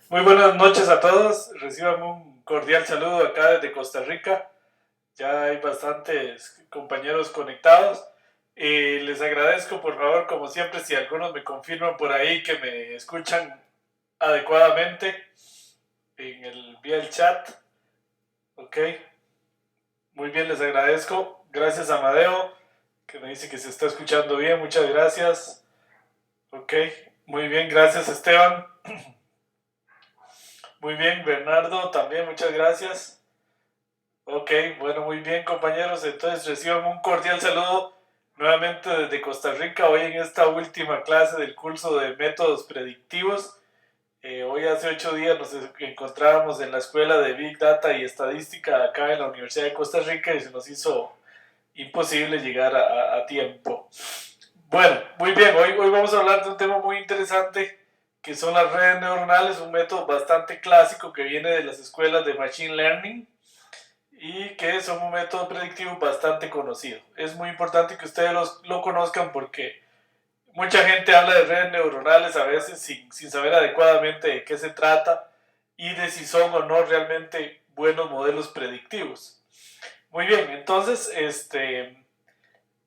Muy buenas noches a todos. Reciban un cordial saludo acá desde Costa Rica. Ya hay bastantes compañeros conectados. Les agradezco, por favor, como siempre, si algunos me confirman por ahí que me escuchan adecuadamente vía el chat. Ok, muy bien, les agradezco. Gracias a Amadeo, que me dice que se está escuchando bien. Muchas gracias. Ok, muy bien, gracias Esteban. Muy bien, Bernardo, también muchas gracias. Ok, bueno, muy bien compañeros, entonces reciban un cordial saludo nuevamente desde Costa Rica, hoy en esta última clase del curso de métodos predictivos. Hoy hace 8 días nos encontrábamos en la escuela de Big Data y Estadística acá en la Universidad de Costa Rica y se nos hizo imposible llegar a tiempo. Bueno, muy bien, hoy vamos a hablar de un tema muy interesante que son las redes neuronales, un método bastante clásico que viene de las escuelas de Machine Learning y que son un método predictivo bastante conocido. Es muy importante que ustedes lo conozcan porque mucha gente habla de redes neuronales a veces sin saber adecuadamente de qué se trata y de si son o no realmente buenos modelos predictivos. Muy bien, entonces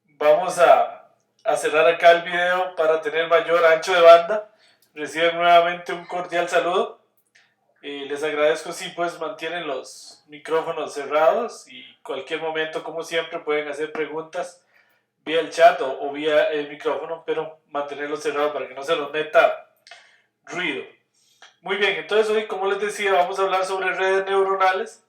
vamos a cerrar acá el video para tener mayor ancho de banda. Reciben nuevamente un cordial saludo. Les agradezco si pues mantienen los micrófonos cerrados y cualquier momento, como siempre, pueden hacer preguntas vía el chat o vía el micrófono, pero mantenerlo cerrado para que no se los meta ruido. Muy bien, entonces hoy, como les decía, vamos a hablar sobre redes neuronales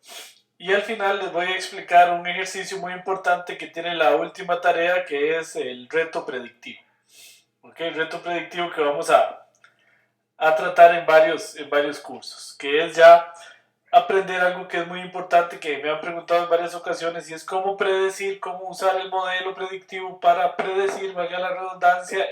y al final les voy a explicar un ejercicio muy importante que tiene la última tarea, que es el reto predictivo. ¿Ok? El reto predictivo que vamos a tratar en varios cursos, que es ya aprender algo que es muy importante, que me han preguntado en varias ocasiones, y es cómo predecir, cómo usar el modelo predictivo para predecir, valga la redundancia,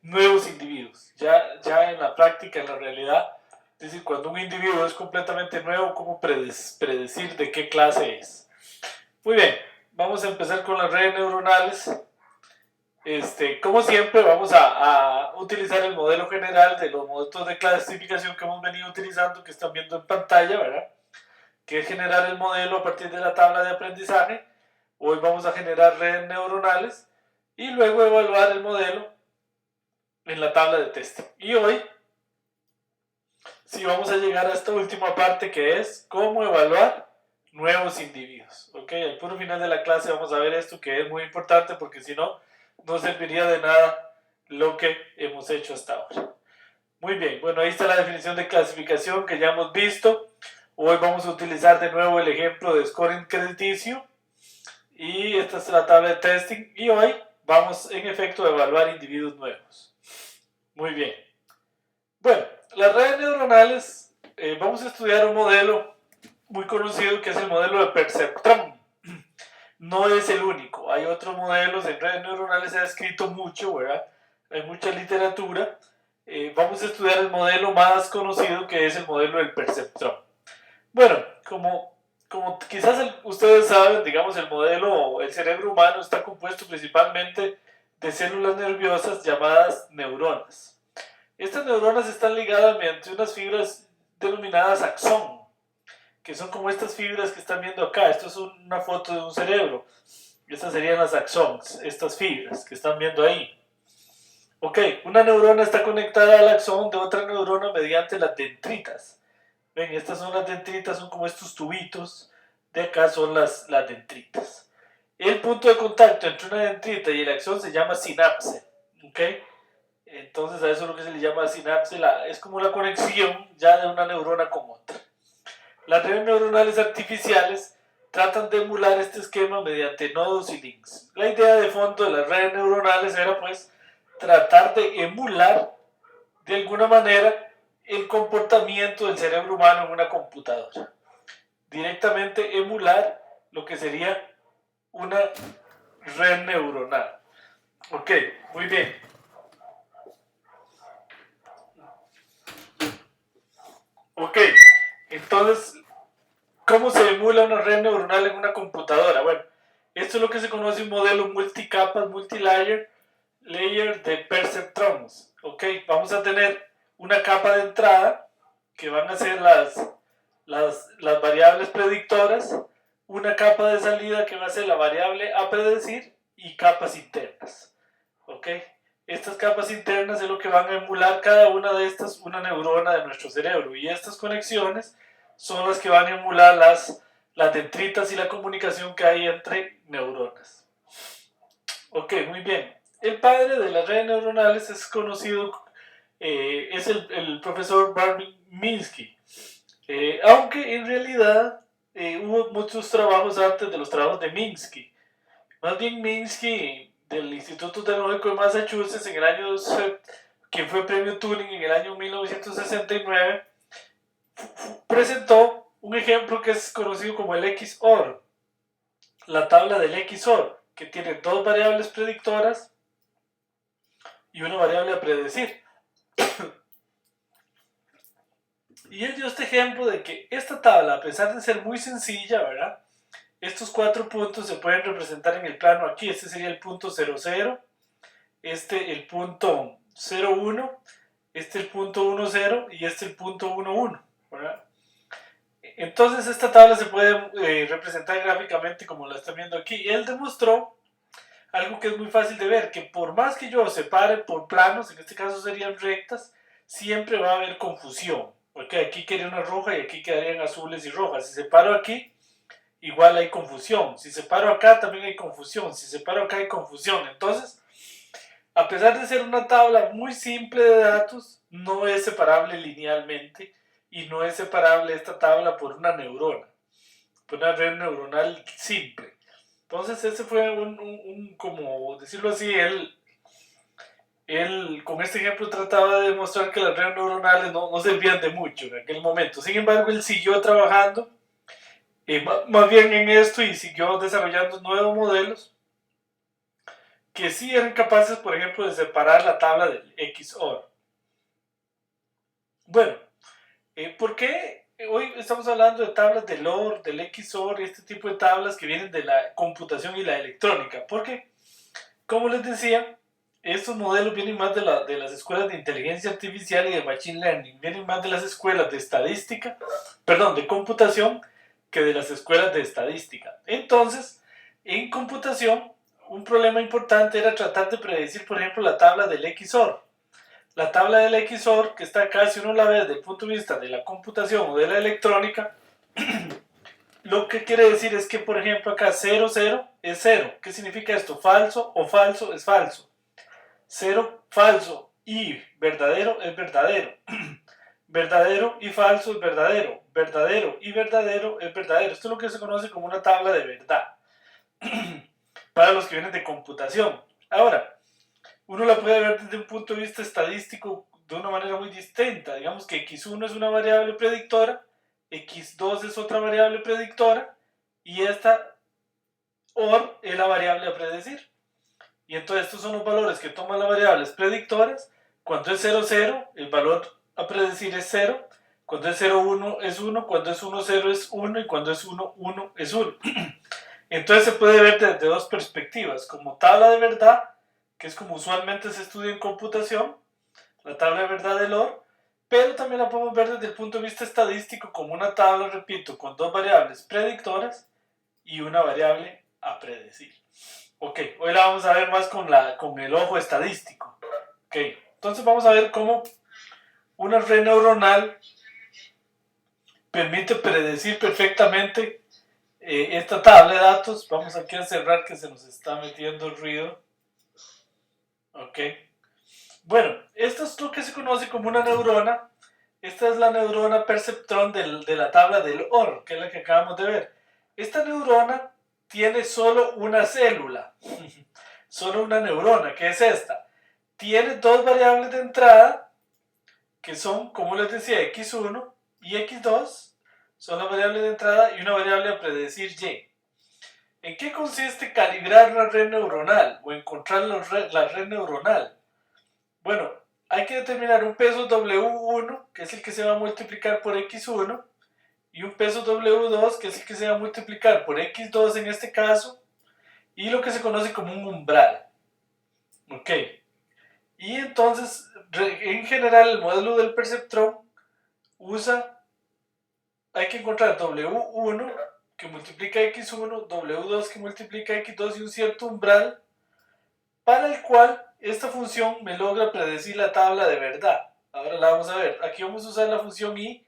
nuevos individuos. Ya en la práctica, en la realidad, es decir, cuando un individuo es completamente nuevo, cómo predecir de qué clase es. Muy bien, vamos a empezar con las redes neuronales. Como siempre, vamos a utilizar el modelo general de los métodos de clasificación que hemos venido utilizando, que están viendo en pantalla, ¿verdad? Que es generar el modelo a partir de la tabla de aprendizaje. Hoy vamos a generar redes neuronales y luego evaluar el modelo en la tabla de testing. Y hoy sí vamos a llegar a esta última parte, que es cómo evaluar nuevos individuos. Ok, al puro final de la clase vamos a ver esto, que es muy importante porque si no, no serviría de nada lo que hemos hecho hasta ahora. Muy bien, bueno, ahí está la definición de clasificación que ya hemos visto. Hoy vamos a utilizar de nuevo el ejemplo de scoring crediticio y esta es la tabla de testing y hoy vamos en efecto a evaluar individuos nuevos. Muy bien. Bueno, las redes neuronales, vamos a estudiar un modelo muy conocido que es el modelo de Perceptron. No es el único, hay otros modelos en redes neuronales, se ha escrito mucho, ¿verdad? Hay mucha literatura. Vamos a estudiar el modelo más conocido, que es el modelo del Perceptron. Bueno, como quizás ustedes saben, digamos, el cerebro humano está compuesto principalmente de células nerviosas llamadas neuronas. Estas neuronas están ligadas mediante unas fibras denominadas axón, que son como estas fibras que están viendo acá. Esto es una foto de un cerebro. Estas serían las axons, estas fibras que están viendo ahí. Ok, una neurona está conectada al axón de otra neurona mediante las dendritas. Ven, estas son las dendritas, son como estos tubitos. De acá son las dendritas. El punto de contacto entre una dendrita y el axón se llama sinapse. ¿Ok? Entonces a eso es lo que se le llama sinapse, es como la conexión ya de una neurona con otra. Las redes neuronales artificiales tratan de emular este esquema mediante nodos y links. La idea de fondo de las redes neuronales era pues tratar de emular de alguna manera el comportamiento del cerebro humano en una computadora. Directamente emular lo que sería una red neuronal. Ok, muy bien. Ok, entonces, ¿cómo se emula una red neuronal en una computadora? Bueno, esto es lo que se conoce un modelo multicapas, multilayer, layer de perceptrons. Ok, vamos a tener una capa de entrada, que van a ser las variables predictoras, una capa de salida que va a ser la variable a predecir y capas internas. ¿Ok? Estas capas internas es lo que van a emular cada una de estas, una neurona de nuestro cerebro. Y estas conexiones son las que van a emular las dendritas y la comunicación que hay entre neuronas. Ok, muy bien. El padre de las redes neuronales es conocido, es el profesor Barney Minsky. Aunque en realidad hubo muchos trabajos antes de los trabajos de Minsky. Más bien Minsky del Instituto Tecnológico de Massachusetts en el año, quien fue premio Turing en el año 1969, presentó un ejemplo que es conocido como el XOR, la tabla del XOR, que tiene dos variables predictoras y una variable a predecir. Y él dio este ejemplo de que esta tabla, a pesar de ser muy sencilla, ¿verdad? Estos 4 puntos se pueden representar en el plano aquí. Este sería el punto 00, este el punto 01, este el punto 10 y este el punto 11, ¿verdad? Entonces esta tabla se puede representar gráficamente como la están viendo aquí. Y él demostró algo que es muy fácil de ver, que por más que yo separe por planos, en este caso serían rectas, siempre va a haber confusión. Porque aquí quedaría una roja y aquí quedarían azules y rojas. Si separo aquí, igual hay confusión. Si separo acá, también hay confusión. Si separo acá, hay confusión. Entonces, a pesar de ser una tabla muy simple de datos, no es separable linealmente y no es separable esta tabla por una neurona, por una red neuronal simple. Entonces ese fue como decirlo así, él con este ejemplo trataba de demostrar que las redes neuronales no servían de mucho en aquel momento. Sin embargo, él siguió trabajando más bien en esto y siguió desarrollando nuevos modelos que sí eran capaces, por ejemplo, de separar la tabla del XOR. Bueno, ¿por qué hoy estamos hablando de tablas del OR, del XOR y este tipo de tablas que vienen de la computación y la electrónica? Porque, como les decía, estos modelos vienen más de las escuelas de inteligencia artificial y de machine learning, vienen más de las escuelas de estadística, perdón, de computación, que de las escuelas de estadística. Entonces, en computación, un problema importante era tratar de predecir, por ejemplo, la tabla del XOR. La tabla del XOR, que está acá, si uno la ve desde el punto de vista de la computación o de la electrónica, lo que quiere decir es que, por ejemplo, acá 0, 0 es 0. ¿Qué significa esto? Falso o falso es falso. 0, falso y verdadero es verdadero. Verdadero y falso es verdadero. Verdadero y verdadero es verdadero. Esto es lo que se conoce como una tabla de verdad. Para los que vienen de computación. Ahora, uno la puede ver desde un punto de vista estadístico de una manera muy distinta. Digamos que x1 es una variable predictora, x2 es otra variable predictora, y esta OR es la variable a predecir. Y entonces estos son los valores que toman las variables predictoras. Cuando es 0, 0, el valor a predecir es 0. Cuando es 0, 1 es 1. Cuando es 1, 0 es 1. Y cuando es 1, 1 es 1. Entonces se puede ver desde dos perspectivas, como tabla de verdad, que es como usualmente se estudia en computación, la tabla de verdad del OR, pero también la podemos ver desde el punto de vista estadístico como una tabla, repito, con dos variables predictoras y una variable a predecir. Ok, hoy la vamos a ver más con el ojo estadístico. Ok, entonces vamos a ver cómo una red neuronal permite predecir perfectamente esta tabla de datos. Vamos aquí a cerrar que se nos está metiendo el ruido. Ok. Bueno, esto es lo que se conoce como una neurona. Esta es la neurona perceptrón de la tabla del OR, que es la que acabamos de ver. Esta neurona tiene solo una célula, solo una neurona, que es esta. Tiene dos variables de entrada, que son, como les decía, x1 y x2, son las variables de entrada y una variable a predecir y. ¿En qué consiste calibrar la red neuronal o encontrar la red neuronal? Bueno, hay que determinar un peso W1, que es el que se va a multiplicar por X1, y un peso W2, que es el que se va a multiplicar por X2 en este caso, y lo que se conoce como un umbral. Ok. Y entonces en general el modelo del perceptrón hay que encontrar W1 que multiplica X1, W2 que multiplica X2 y un cierto umbral para el cual esta función me logra predecir la tabla de verdad. Ahora la vamos a ver. Aquí vamos a usar la función I,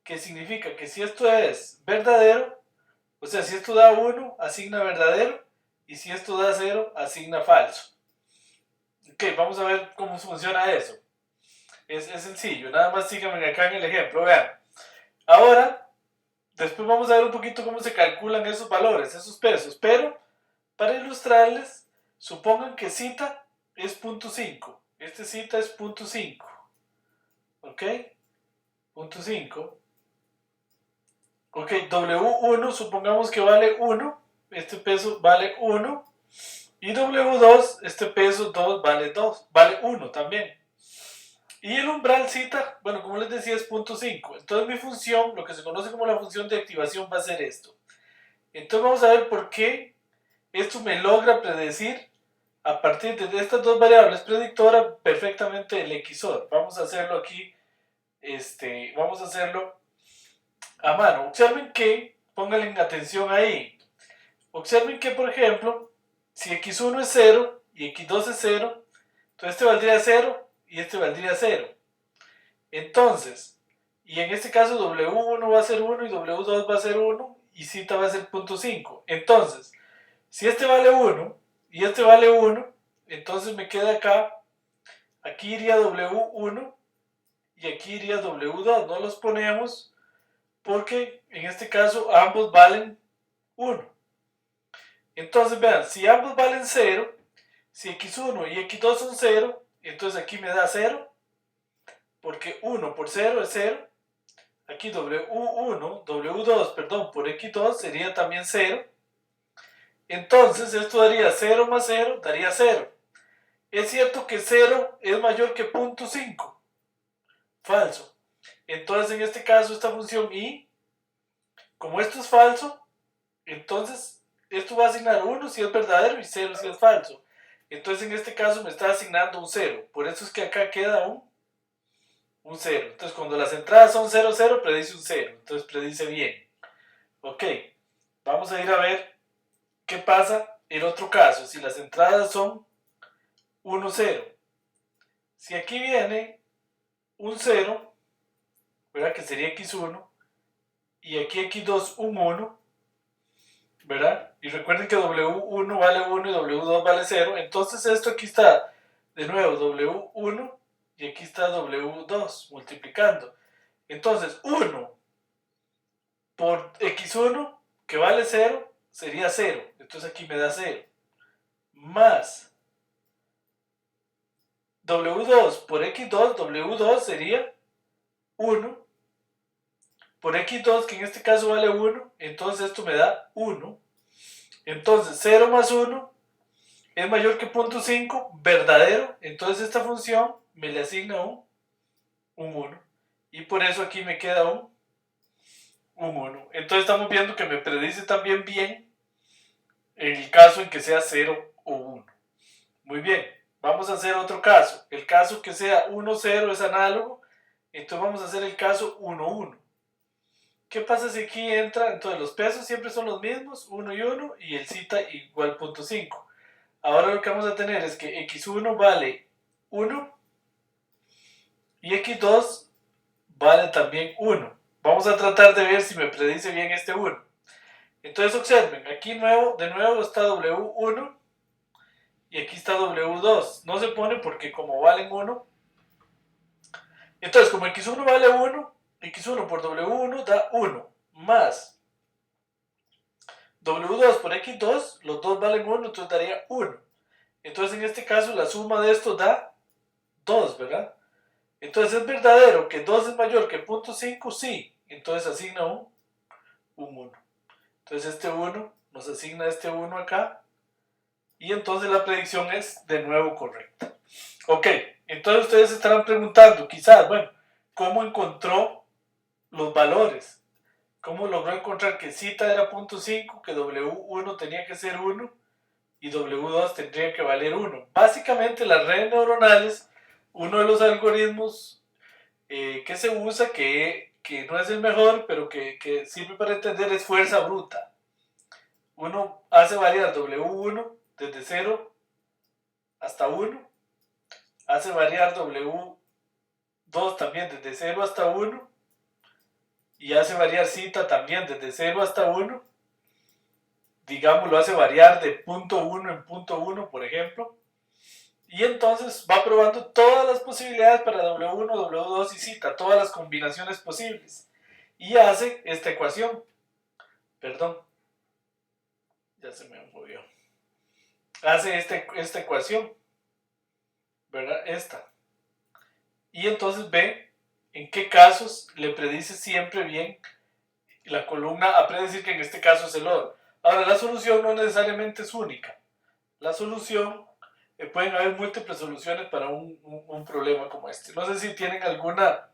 que significa que si esto es verdadero, o sea, si esto da 1, asigna verdadero, y si esto da 0, asigna falso. Ok, vamos a ver cómo funciona eso. Es sencillo, nada más síganme acá en el ejemplo, vean. Ahora, después vamos a ver un poquito cómo se calculan esos valores, esos pesos, pero para ilustrarles, supongan que cita es 0.5, este cita es 0.5, ¿ok? 0.5. Ok, W1 supongamos que vale 1, este peso vale 1, y W2, este peso 2 vale 2, vale 1 también. Y el umbral cita, bueno, como les decía, es 0.5. Entonces mi función, lo que se conoce como la función de activación, va a ser esto. Entonces vamos a ver por qué esto me logra predecir a partir de estas dos variables predictoras perfectamente el XOR. Vamos a hacerlo aquí, vamos a hacerlo a mano. Observen que, pónganle atención ahí. Observen que, por ejemplo, si X1 es 0 y X2 es 0, entonces este valdría 0 y este valdría 0. Entonces, y en este caso W1 va a ser 1 y W2 va a ser 1 y cita va a ser 0.5. Entonces, si este vale 1 y este vale 1, entonces me queda acá, aquí iría W1 y aquí iría W2. No los ponemos porque en este caso ambos valen 1. Entonces vean, si ambos valen 0, si X1 y X2 son 0, entonces aquí me da 0, porque 1 por 0 es 0. Aquí W2, perdón, por X2 sería también 0. Entonces esto daría 0 más 0, daría 0. Es cierto que 0 es mayor que 0.5. Falso. Entonces en este caso esta función I, como esto es falso, entonces esto va a asignar 1 si es verdadero y 0 si es falso. Entonces en este caso me está asignando un 0. Por eso es que acá queda un 0. Entonces cuando las entradas son 0, 0, predice un 0. Entonces predice bien. Ok, vamos a ir a ver qué pasa en otro caso. Si las entradas son 1, 0. Si aquí viene un 0, ¿verdad? Que sería X1. Y aquí X2 un 1. ¿Verdad? Y recuerden que W1 vale 1 y W2 vale 0. Entonces esto aquí está de nuevo W1 y aquí está W2 multiplicando. Entonces 1 por X1 que vale 0 sería 0. Entonces aquí me da 0. Más W2 por X2, W2 sería 1 por X2 que en este caso vale 1. Entonces esto me da 1. Entonces 0 más 1 es mayor que 0.5, verdadero. Entonces esta función me le asigna un 1. Y por eso aquí me queda un 1. Entonces estamos viendo que me predice también bien en el caso en que sea 0 o 1. Muy bien, vamos a hacer otro caso. El caso que sea 1, 0 es análogo. Entonces vamos a hacer el caso 1, 1. ¿Qué pasa si aquí entra? Entonces los pesos siempre son los mismos, 1 y 1, y el cita igual 0.5. Ahora lo que vamos a tener es que X1 vale 1 y X2 vale también 1. Vamos a tratar de ver si me predice bien este 1. Entonces observen, aquí de nuevo está W1 y aquí está W2. No se pone porque como valen 1. Entonces como X1 vale 1, X1 por W1 da 1 más W2 por X2, los dos valen 1, entonces daría 1. Entonces en este caso la suma de estos da 2, ¿verdad? Entonces es verdadero que 2 es mayor que 0.5, sí. Entonces asigna un 1. Entonces este 1 nos asigna este 1 acá. Y entonces la predicción es de nuevo correcta. Ok, entonces ustedes se estarán preguntando, quizás, bueno, ¿cómo encontró los valores? ¿Cómo logró encontrar que cita era 0.5, que W1 tenía que ser 1 y W2 tendría que valer 1? Básicamente las redes neuronales uno de los algoritmos que se usa, que no es el mejor, pero que sirve para entender, es fuerza bruta. Uno hace variar W1 desde 0 hasta 1, hace variar W2 también desde 0 hasta 1, y hace variar zeta también desde 0 hasta 1, digamos lo hace variar de punto 1 en punto 1, por ejemplo, y entonces va probando todas las posibilidades para W1, W2 y zeta, todas las combinaciones posibles, y hace esta ecuación, perdón, ya se me movió, hace esta ecuación, ¿verdad? Esta, y entonces ve en qué casos le predice siempre bien la columna a predecir, que en este caso es el oro. Ahora, la solución no necesariamente es única. La solución, pueden haber múltiples soluciones para un problema como este. No sé si tienen alguna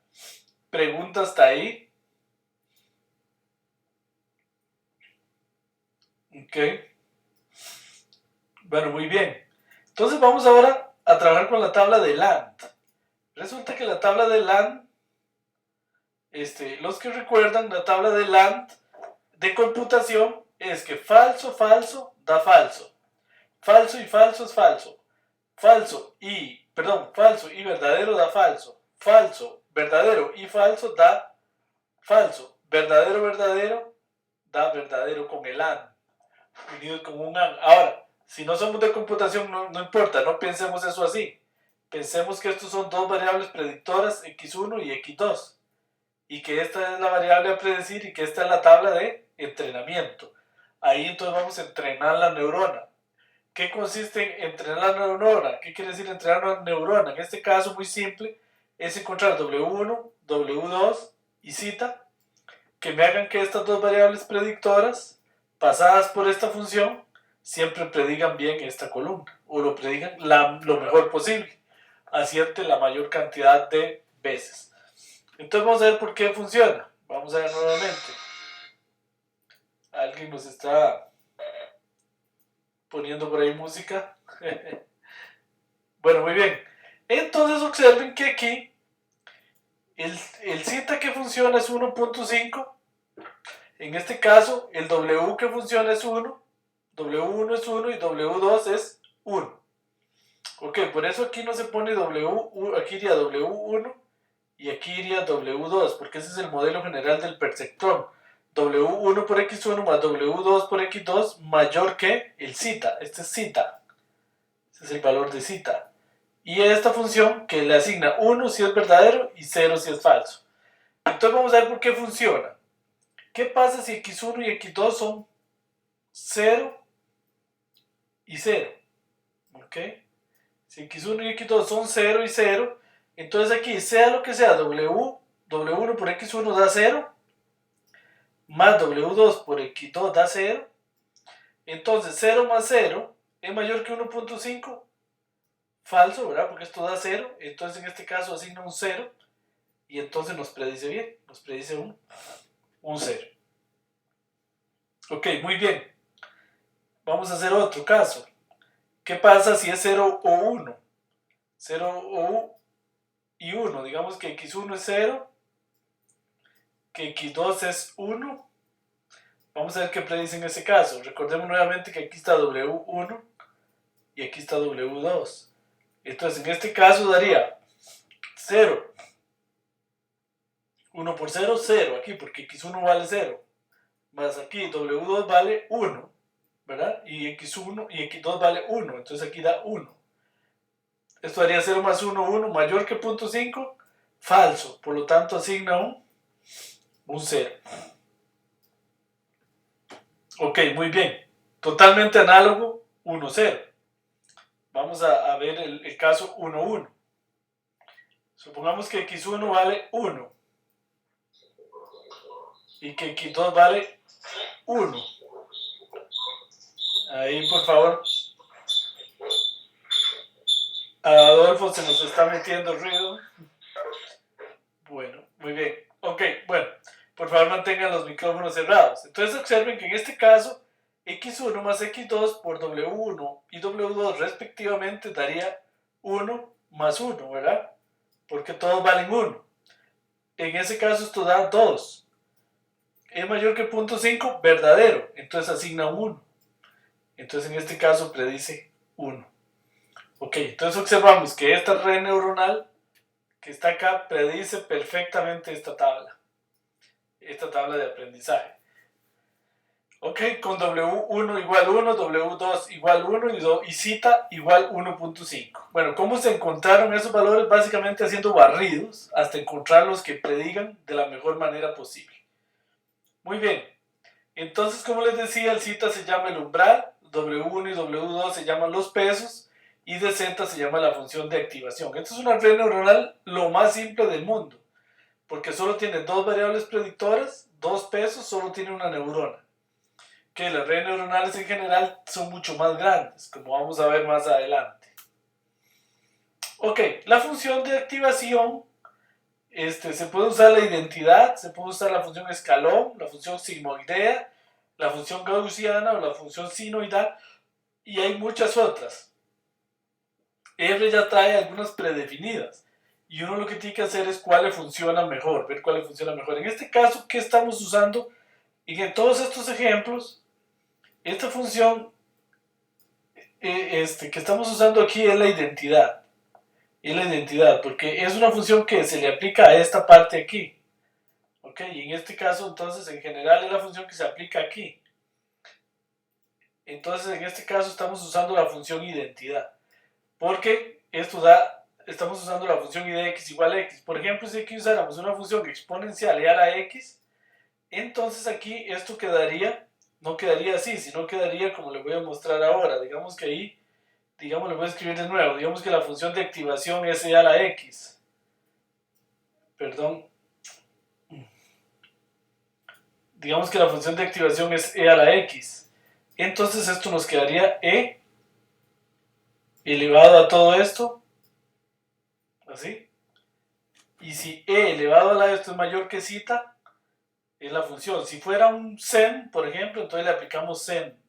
pregunta hasta ahí. Ok. Bueno, muy bien. Entonces vamos ahora a trabajar con la tabla de Land. Resulta que la tabla de Land, los que recuerdan, la tabla de Land de computación es que falso, falso, da falso. Falso y falso es falso. Falso y verdadero da falso. Falso, verdadero y falso da falso. Verdadero, verdadero da verdadero con el AND, unido con un AND. Ahora, si no somos de computación, no importa, no pensemos eso así. Pensemos que estos son dos variables predictoras, x1 y x2. Y que esta es la variable a predecir y que esta es la tabla de entrenamiento. Ahí entonces vamos a entrenar la neurona. ¿Qué consiste en entrenar la neurona? ¿Qué quiere decir entrenar una neurona? En este caso, muy simple, es encontrar W1, W2 y zeta, que me hagan que estas dos variables predictoras, pasadas por esta función, siempre predigan bien esta columna, o lo predigan lo mejor posible, acierte la mayor cantidad de veces. Entonces vamos a ver por qué funciona. Vamos a ver nuevamente. Alguien nos está poniendo por ahí música. Bueno, muy bien. Entonces observen que aquí el zeta que funciona es 1.5. En este caso, el W que funciona es 1. W1 es 1 y W2 es 1. Ok, por eso aquí no se pone W, aquí iría W1 y aquí iría W2, porque ese es el modelo general del perceptrón. W1 por X1 más W2 por X2 mayor que el zeta. Este es zeta. Este es el valor de zeta. Y esta función que le asigna 1 si es verdadero y 0 si es falso. Entonces vamos a ver por qué funciona. ¿Qué pasa si X1 y X2 son 0 y 0? ¿Ok? Si X1 y X2 son 0 y 0, entonces aquí, sea lo que sea, W1 por X1 da 0, más W2 por X2 da 0, entonces 0 más 0 es mayor que 1.5, falso, ¿verdad? Porque esto da 0, entonces en este caso asigna un 0, y entonces nos predice bien, nos predice un 0. Ok, muy bien. Vamos a hacer otro caso. ¿Qué pasa si es 0 o 1? 0 y 1. Digamos que x1 es 0, que x2 es 1. Vamos a ver qué predice en ese caso. Recordemos nuevamente que aquí está W1 y aquí está W2. Entonces en este caso daría 0. 1 por 0, 0 aquí, porque x1 vale 0. Más aquí W2 vale 1, ¿verdad? Y x1 y x2 vale 1, entonces aquí da 1. Esto daría 0 más 1, 1, mayor que 0.5, falso. Por lo tanto asigna un 0. Ok, muy bien. Totalmente análogo, 1, 0. Vamos a ver el caso 1, 1. Supongamos que x1 vale 1 y que x2 vale 1. Ahí, por favor. A Adolfo se nos está metiendo ruido. Bueno, muy bien. Ok, bueno, por favor mantengan los micrófonos cerrados. Entonces observen que en este caso, x1 más x2 por w1 y w2 respectivamente daría 1 más 1, ¿verdad? porque todos valen 1. En ese caso esto da 2. Es mayor que 0.5, verdadero, entonces asigna 1. Entonces en este caso predice 1. Ok, entonces observamos que esta red neuronal que está acá predice perfectamente esta tabla de aprendizaje. Ok, con W1 igual 1, W2 igual 1 y zeta igual 1.5. Bueno, ¿cómo se encontraron esos valores? Básicamente haciendo barridos hasta encontrar los que predigan de la mejor manera posible. Muy bien, entonces como les decía, el zeta se llama el umbral, W1 y W2 se llaman los pesos y de z se llama la función de activación. Esta es una red neuronal lo más simple del mundo, porque solo tiene 2 variables predictoras, 2 pesos, solo tiene una neurona. Que las redes neuronales en general son mucho más grandes, como vamos a ver más adelante. Ok, la función de activación, se puede usar la identidad, se puede usar la función escalón, la función sigmoidea, la función gaussiana o la función sinoidal, y hay muchas otras. R ya trae algunas predefinidas, y uno lo que tiene que hacer es cuál le funciona mejor, ver cuál le funciona mejor. En este caso, ¿qué estamos usando? Y en todos estos ejemplos, esta función que estamos usando aquí es la identidad. Es la identidad, porque es una función que se le aplica a esta parte aquí. ¿Ok? Y en este caso, entonces, en general es la función que se aplica aquí. Entonces, en este caso estamos usando la función identidad. Porque estamos usando la función id de x igual a x. Por ejemplo, si aquí usáramos una función exponencial igual a x, entonces aquí esto no quedaría así, sino quedaría como le voy a mostrar ahora. Digamos que ahí, le voy a escribir de nuevo. Digamos que la función de activación es igual a x. Perdón. Digamos que la función de activación es e a la x. Entonces esto nos quedaría e elevado a todo esto, así. Y si e elevado a la esto es mayor que zeta, es la función. Si fuera un sen, por ejemplo, entonces le aplicamos sen.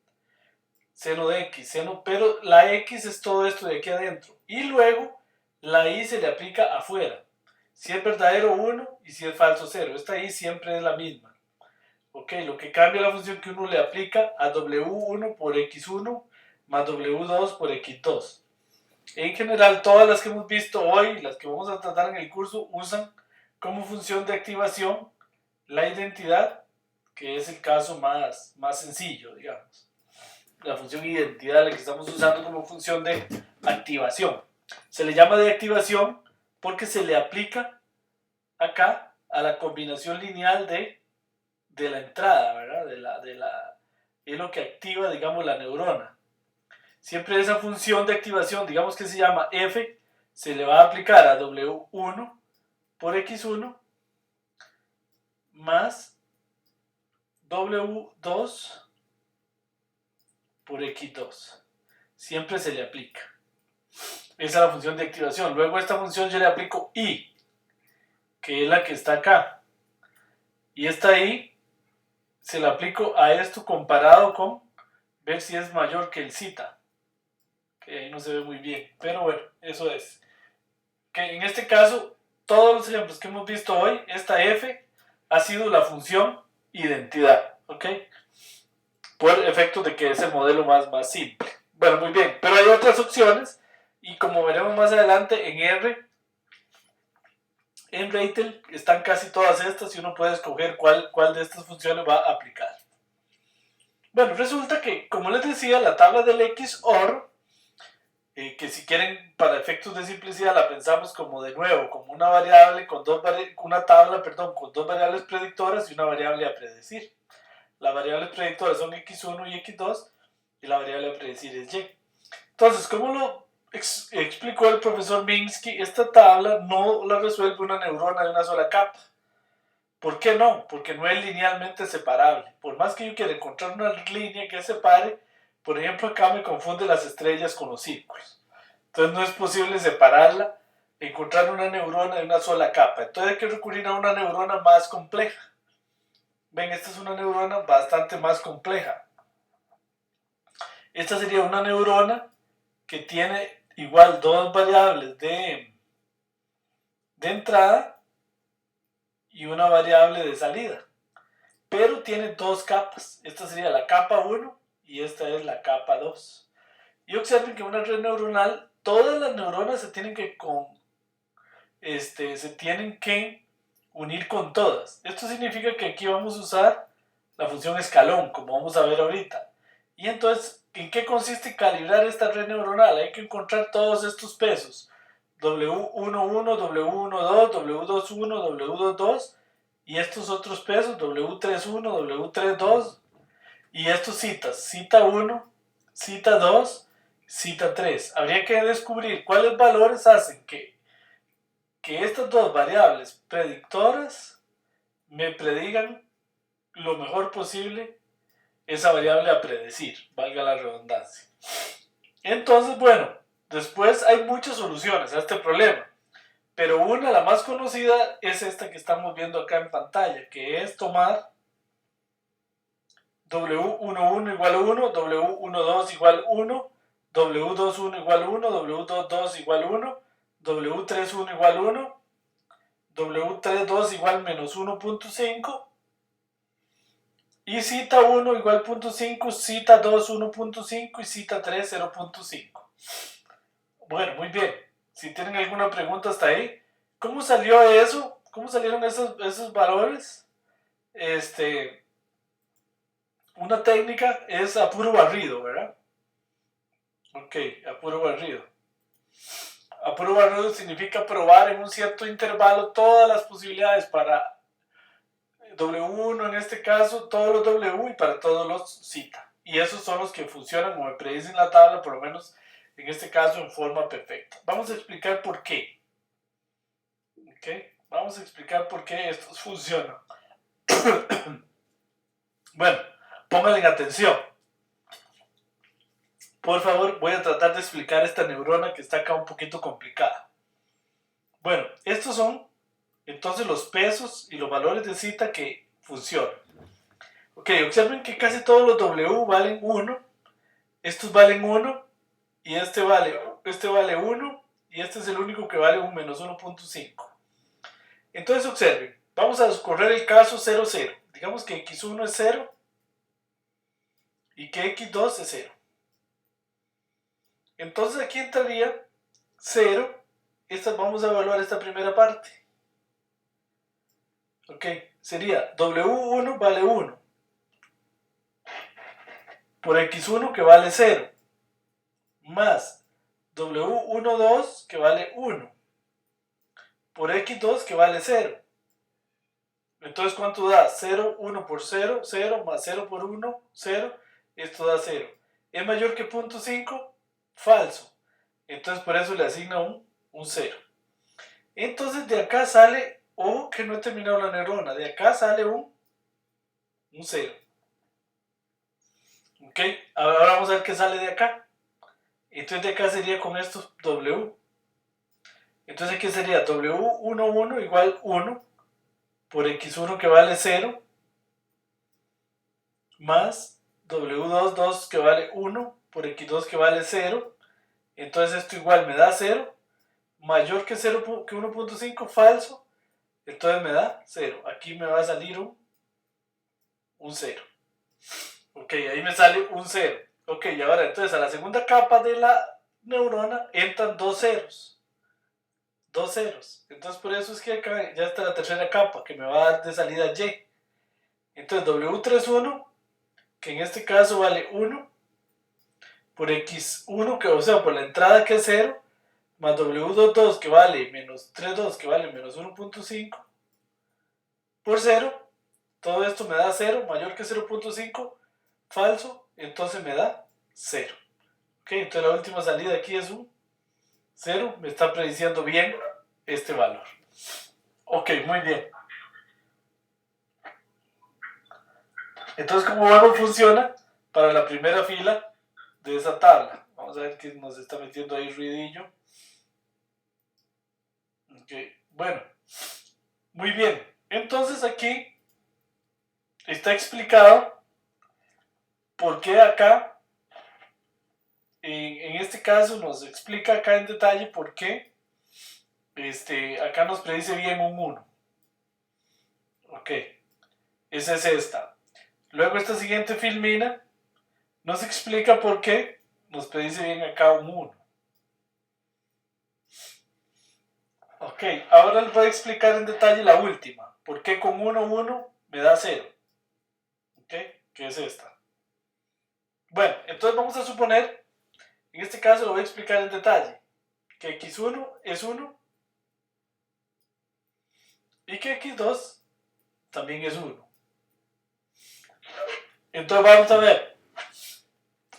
Seno de x, pero la x es todo esto de aquí adentro. Y luego la y se le aplica afuera. Si es verdadero 1 y si es falso 0. Esta y siempre es la misma. Ok, lo que cambia la función que uno le aplica a w1 por x1 más w2 por x2. En general, todas las que hemos visto hoy, las que vamos a tratar en el curso, usan como función de activación la identidad, que es el caso más sencillo, digamos. La función identidad, la que estamos usando como función de activación. Se le llama de activación porque se le aplica acá a la combinación lineal de la entrada, ¿verdad? Es lo que activa, digamos, la neurona. Siempre esa función de activación, digamos que se llama f, se le va a aplicar a w1 por x1 más w2 por x2. Siempre se le aplica. Esa es la función de activación. Luego a esta función yo le aplico i, que es la que está acá. Y esta i se la aplico a esto comparado con ver si es mayor que el zeta. Que ahí no se ve muy bien. Pero bueno, eso es. Que en este caso, todos los ejemplos que hemos visto hoy, esta f ha sido la función identidad. ¿Ok? Por efecto de que es el modelo más simple. Bueno, muy bien. Pero hay otras opciones. Y como veremos más adelante, en R, en REITEL están casi todas estas y uno puede escoger cuál de estas funciones va a aplicar. Bueno, resulta que, como les decía, la tabla del XOR, que si quieren, para efectos de simplicidad, la pensamos como de nuevo, como una variable con una tabla, con dos variables predictoras y una variable a predecir. Las variables predictoras son x1 y x2 y la variable a predecir es y. Entonces, como lo explicó el profesor Minsky, esta tabla no la resuelve una neurona de una sola capa. ¿Por qué no? Porque no es linealmente separable. Por más que yo quiera encontrar una línea que separe, por ejemplo, acá me confunde las estrellas con los círculos. Entonces no es posible separarla, encontrar una neurona de una sola capa. Entonces hay que recurrir a una neurona más compleja. Ven, esta es una neurona bastante más compleja. Esta sería una neurona que tiene igual dos variables de de entrada y una variable de salida. Pero tiene dos capas. Esta sería la capa 1 y esta es la capa 2. Y observen que en una red neuronal, todas las neuronas se tienen que unir con todas. Esto significa que aquí vamos a usar la función escalón, como vamos a ver ahorita. Y entonces, ¿en qué consiste calibrar esta red neuronal? Hay que encontrar todos estos pesos. W11, W12, W21, W22 y estos otros pesos, W31, W32 y estos citas, cita 1, cita 2, cita 3. Habría que descubrir cuáles valores hacen que estas dos variables predictoras me predigan lo mejor posible esa variable a predecir, valga la redundancia. Entonces, bueno, después hay muchas soluciones a este problema, pero una, la más conocida, es esta que estamos viendo acá en pantalla, que es tomar W11 igual 1, W12 igual 1, W21 igual 1, W22 igual 1, W31 igual 1, W32 igual menos 1.5 y cita 1 igual 0.5, cita 2 1.5 y cita 3 0.5. Bueno, muy bien. Si tienen alguna pregunta hasta ahí, ¿cómo salió eso? ¿Cómo salieron esos valores? Una técnica es a puro barrido, ¿verdad? Ok, a puro barrido. A puro barrido significa probar en un cierto intervalo todas las posibilidades para W1 en este caso, todos los W y para todos los cita. Y esos son los que funcionan o me predicen la tabla, por lo menos en este caso en forma perfecta. Vamos a explicar por qué. ¿Ok? Vamos a explicar por qué estos funcionan. Bueno, pónganle atención. Por favor, voy a tratar de explicar esta neurona que está acá un poquito complicada. Bueno, estos son entonces los pesos y los valores de cita que funcionan. Ok, observen que casi todos los W valen 1, estos valen 1 y este vale 1 y este es el único que vale un menos 1.5. Entonces observen, vamos a correr el caso 0, 0. Digamos que x1 es 0 y que x2 es 0. Entonces aquí entraría 0, vamos a evaluar esta primera parte. Ok, sería W1 vale 1 por x1 que vale 0 más W12 que vale 1 por x2 que vale 0. Entonces, ¿cuánto da? 0, 1 por 0, 0 más 0 por 1, 0. Esto da 0. ¿Es mayor que 0.5? Falso. Entonces, por eso le asigna un 0. Entonces, de acá sale, ojo que no he terminado la neurona, de acá sale un 0. ¿Ok? Ahora vamos a ver qué sale de acá. Entonces, de acá sería con estos W. Entonces, ¿qué sería? W11 igual 1 por x1 que vale 0 más W22 que vale 1 por x2 que vale 0. Entonces esto igual me da 0, mayor que 0 que 1.5, falso. Entonces me da 0. Aquí me va a salir un 0. Ok, ahí me sale un 0. Ok, y ahora entonces a la segunda capa de la neurona entran dos ceros. Dos ceros. Entonces por eso es que acá ya está la tercera capa que me va a dar de salida Y. Entonces W31, que en este caso vale 1, por x1, que, o sea, por la entrada que es 0, más W22 que vale menos 32 que vale menos 1.5, por 0, todo esto me da 0, mayor que 0.5, falso, entonces me da 0. Ok, entonces la última salida aquí es un 0, me está prediciendo bien este valor. Ok, muy bien. Entonces, ¿cómo vemos funciona para la primera fila de esa tabla? Vamos a ver que nos está metiendo ahí ruidillo. Ok, bueno, muy bien. Entonces aquí está explicado por qué acá, en este caso nos explica acá en detalle por qué acá nos predice bien un 1. Ok, esa es esta. Luego esta siguiente filmina nos explica por qué nos predice bien acá un 1. Ok, ahora les voy a explicar en detalle la última. ¿Por qué con 1, 1 me da 0? Ok, que es esta. Bueno, entonces vamos a suponer, en este caso lo voy a explicar en detalle, que x1 es 1 y que x2 también es 1. Entonces vamos a ver,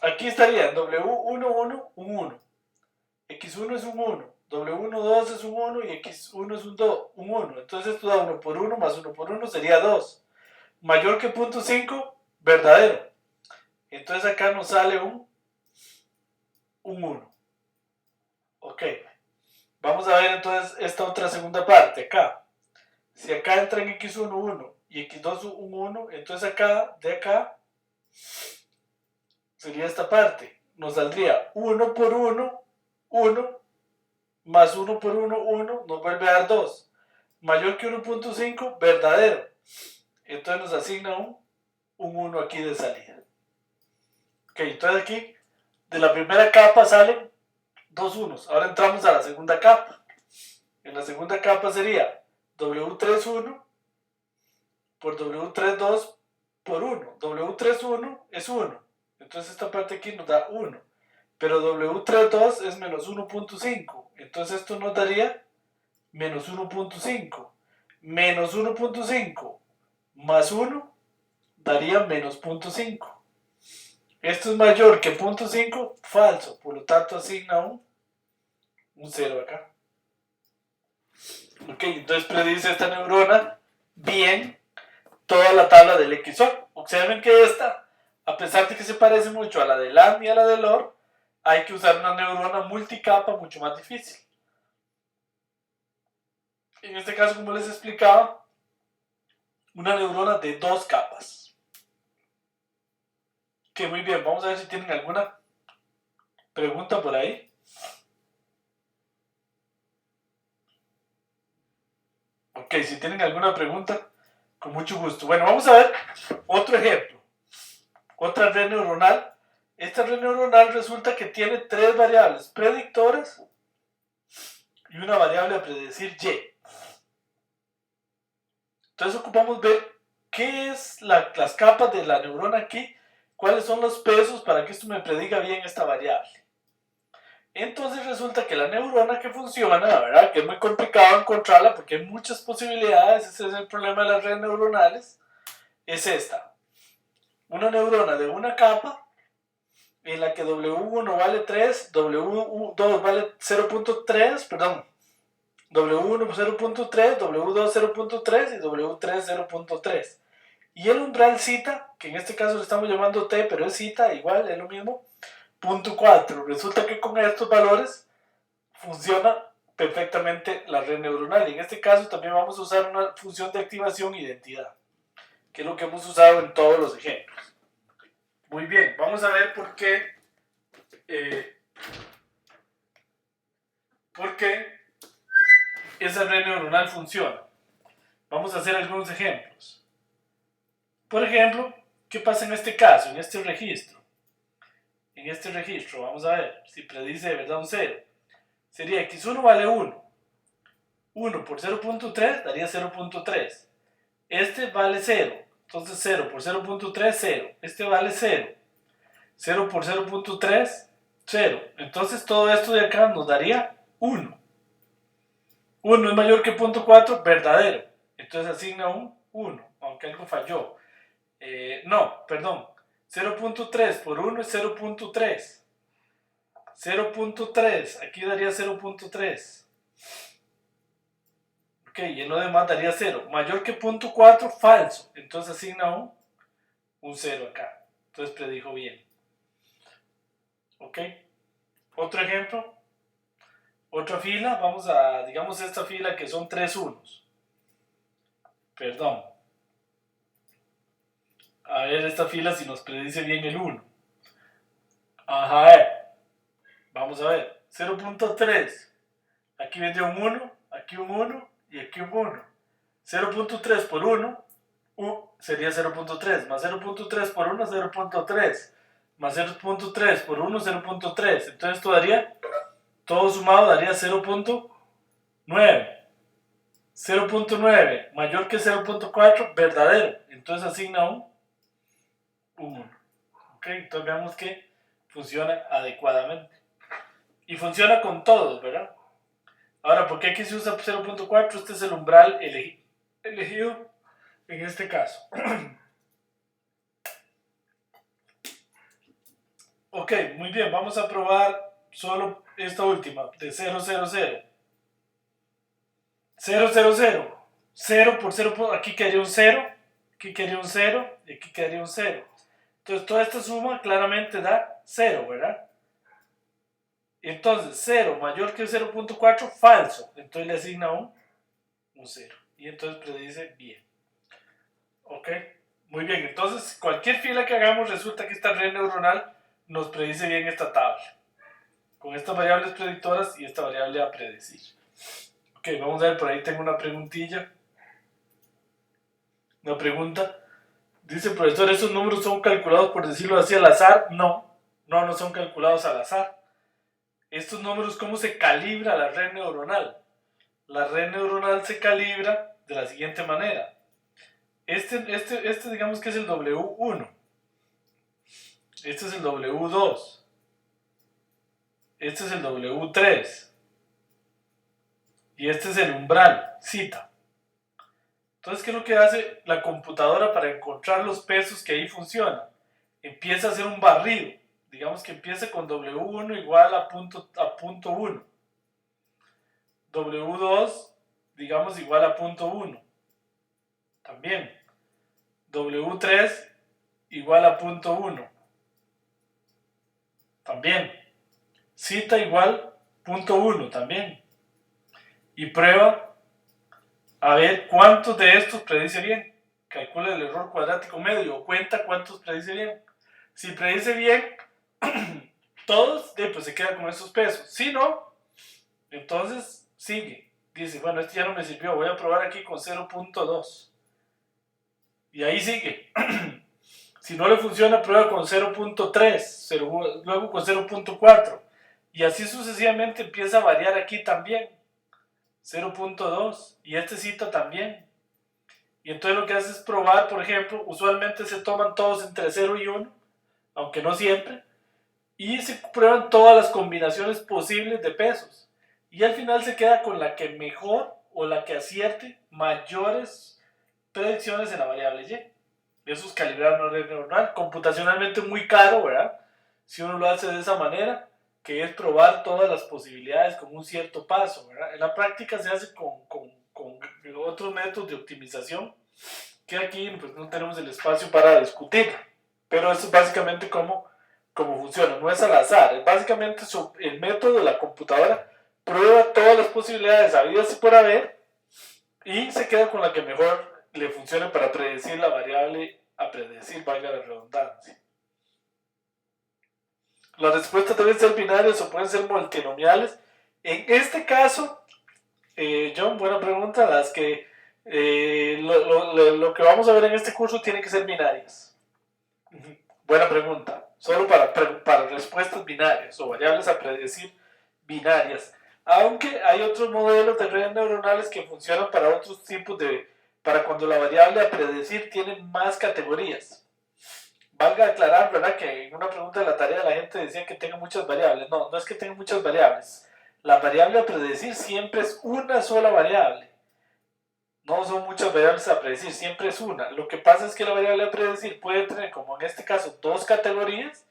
aquí estaría W11 un 1, x1 es un 1, W12 es un 1 y x1 es un 1. Entonces esto da 1 por 1 más 1 por 1 sería 2. Mayor que 0.5, verdadero. Entonces acá nos sale un 1. Ok. Vamos a ver entonces esta otra segunda parte acá. Si acá entra en x1 1 y x2 un 1, entonces acá, de acá, sería esta parte. Nos saldría 1 por 1, 1, más 1 por 1, 1, nos vuelve a dar 2. Mayor que 1.5, verdadero. Entonces nos asigna un 1 aquí de salida. Ok, entonces aquí, de la primera capa salen dos unos. Ahora entramos a la segunda capa. En la segunda capa sería W31 por W32 por 1. W31 es 1. Entonces esta parte aquí nos da 1. Pero W32 es menos 1.5. Entonces esto nos daría menos 1.5. Menos 1.5 más 1 daría menos 0.5. Esto es mayor que 0.5, falso. Por lo tanto asigna un 0 acá. Ok, entonces predice esta neurona bien toda la tabla del XOR. Observen que esta, a pesar de que se parece mucho a la del AND y a la del OR, hay que usar una neurona multicapa mucho más difícil. En este caso, como les explicaba, una neurona de 2 capas. Que muy bien, vamos a ver si tienen alguna pregunta por ahí. Ok, si tienen alguna pregunta, con mucho gusto. Bueno, vamos a ver otro ejemplo. Otra red neuronal. Esta red neuronal resulta que tiene 3 variables predictoras y una variable a predecir Y. Entonces ocupamos ver qué es las capas de la neurona aquí, cuáles son los pesos para que esto me prediga bien esta variable. Entonces resulta que la neurona que funciona, la verdad que es muy complicado encontrarla porque hay muchas posibilidades, ese es el problema de las redes neuronales, es esta. Una neurona de una capa en la que W1 vale 3, W2 vale 0.3, perdón, W1 0.3, W2 0.3 y W3 0.3. Y el umbral cita, que en este caso le estamos llamando T, pero es cita, igual, es lo mismo, 0.4. Resulta que con estos valores funciona perfectamente la red neuronal. Y en este caso también vamos a usar una función de activación identidad, que es lo que hemos usado en todos los ejemplos. Muy bien, vamos a ver por qué esa red neuronal funciona. Vamos a hacer algunos ejemplos. Por ejemplo, ¿qué pasa en este caso, en este registro? En este registro, vamos a ver si predice de verdad un 0. Sería x1 vale 1. 1 por 0.3 daría 0.3. Este vale 0. Entonces 0 por 0.3, 0. Este vale 0. 0 por 0.3, 0. Entonces todo esto de acá nos daría 1. 1 es mayor que 0.4, verdadero. Entonces asigna un 1, aunque algo falló. No, perdón. 0.3 por 1 es 0.3. 0.3, aquí daría 0.3. Ok, y en lo demás daría 0. Mayor que 0.4, falso. Entonces asigna un 0 acá. Entonces predijo bien. Ok. Otro ejemplo. Otra fila. Vamos a, digamos, esta fila que son 3 unos. Perdón. A ver esta fila si nos predice bien el 1. Ajá. Vamos a ver. 0.3. Aquí vendría un 1. aquí un 1 y aquí un 1. 0.3 por 1 sería 0.3, más 0.3 por 1, 0.3, más 0.3 por 1, 0.3. Entonces esto daría, todo sumado daría 0.9. 0.9 mayor que 0.4, verdadero. Entonces asigna un 1. ¿Ok? Entonces veamos que funciona adecuadamente. Y funciona con todos, ¿verdad? Ahora, ¿por qué aquí se usa 0.4? Este es el umbral elegido en este caso. Ok, muy bien, vamos a probar solo esta última, de 0, 0, 0. 0, 0, 0. 0 por 0, aquí quedaría un 0, aquí quedaría un 0 y aquí quedaría un 0. Entonces toda esta suma claramente da 0, ¿verdad? Entonces 0 mayor que 0.4, falso. Entonces le asigna un 0. Y entonces predice bien. Ok, muy bien. Entonces cualquier fila que hagamos resulta que esta red neuronal nos predice bien esta tabla. Con estas variables predictoras y esta variable a predecir. Ok, vamos a ver, por ahí tengo una preguntilla. Una pregunta. Dice, profesor, ¿esos números son calculados, por decirlo así, al azar? No, no son calculados al azar. Estos números, ¿cómo se calibra la red neuronal? La red neuronal se calibra de la siguiente manera. Este digamos que es el W1. Este es el W2. Este es el W3. Y este es el umbral, zeta. Entonces, ¿qué es lo que hace la computadora para encontrar los pesos que ahí funcionan? Empieza a hacer un barrido. Digamos que empieza con W1 igual a punto 1. W2, digamos, igual a punto 1. También. W3 igual a punto 1. También. Zeta igual punto 1 también. Y prueba a ver cuántos de estos predice bien. Calcula el error cuadrático medio o cuenta cuántos predice bien. Si predice bien, todos, pues se queda con esos pesos. Si no, entonces sigue. Dice, bueno, este ya no me sirvió, voy a probar aquí con 0.2. Y ahí sigue. Si no le funciona, prueba con 0.3, luego con 0.4. Y así sucesivamente empieza a variar aquí también. 0.2 y este cita también. Y entonces lo que hace es probar, por ejemplo, usualmente se toman todos entre 0 y 1, aunque no siempre, y se prueban todas las combinaciones posibles de pesos. Y al final se queda con la que mejor o la que acierte mayores predicciones en la variable y. Eso es calibrar una red neuronal, computacionalmente muy caro, ¿verdad? Si uno lo hace de esa manera, que es probar todas las posibilidades con un cierto paso, ¿verdad? En la práctica se hace con otros métodos de optimización que aquí pues, no tenemos el espacio para discutir, pero eso es básicamente cómo funciona, no es al azar, es básicamente el método de la computadora prueba todas las posibilidades habidas y por haber y se queda con la que mejor le funcione para predecir la variable a predecir, valga la redundancia. Las respuestas deben ser binarias o pueden ser multinomiales. En este caso, John, buena pregunta, las que lo que vamos a ver en este curso tiene que ser binarias. Buena pregunta. Solo para respuestas binarias o variables a predecir binarias. Aunque hay otros modelos de redes neuronales que funcionan para otros tipos para cuando la variable a predecir tiene más categorías. Valga aclarar, ¿verdad? Que en una pregunta de la tarea la gente decía que tenga muchas variables. No, no es que tenga muchas variables. La variable a predecir siempre es una sola variable. No son muchas variables a predecir, siempre es una. Lo que pasa es que la variable a predecir puede tener, como en este caso, dos categorías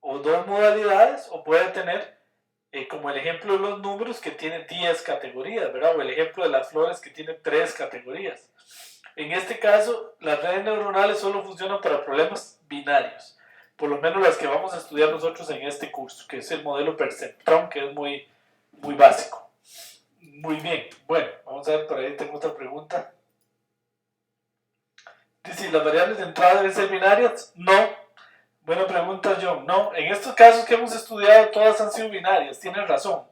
o dos modalidades, o puede tener, como el ejemplo de los números, que tiene 10 categorías, ¿verdad? O el ejemplo de las flores, que tiene 3 categorías. En este caso, las redes neuronales solo funcionan para problemas binarios, por lo menos las que vamos a estudiar nosotros en este curso, que es el modelo Perceptron, que es muy, muy básico. Muy bien, bueno, vamos a ver, por ahí tengo otra pregunta. Dice, ¿las variables de entrada deben ser binarias? No. Buena pregunta, John. No, en estos casos que hemos estudiado todas han sido binarias, tienes razón.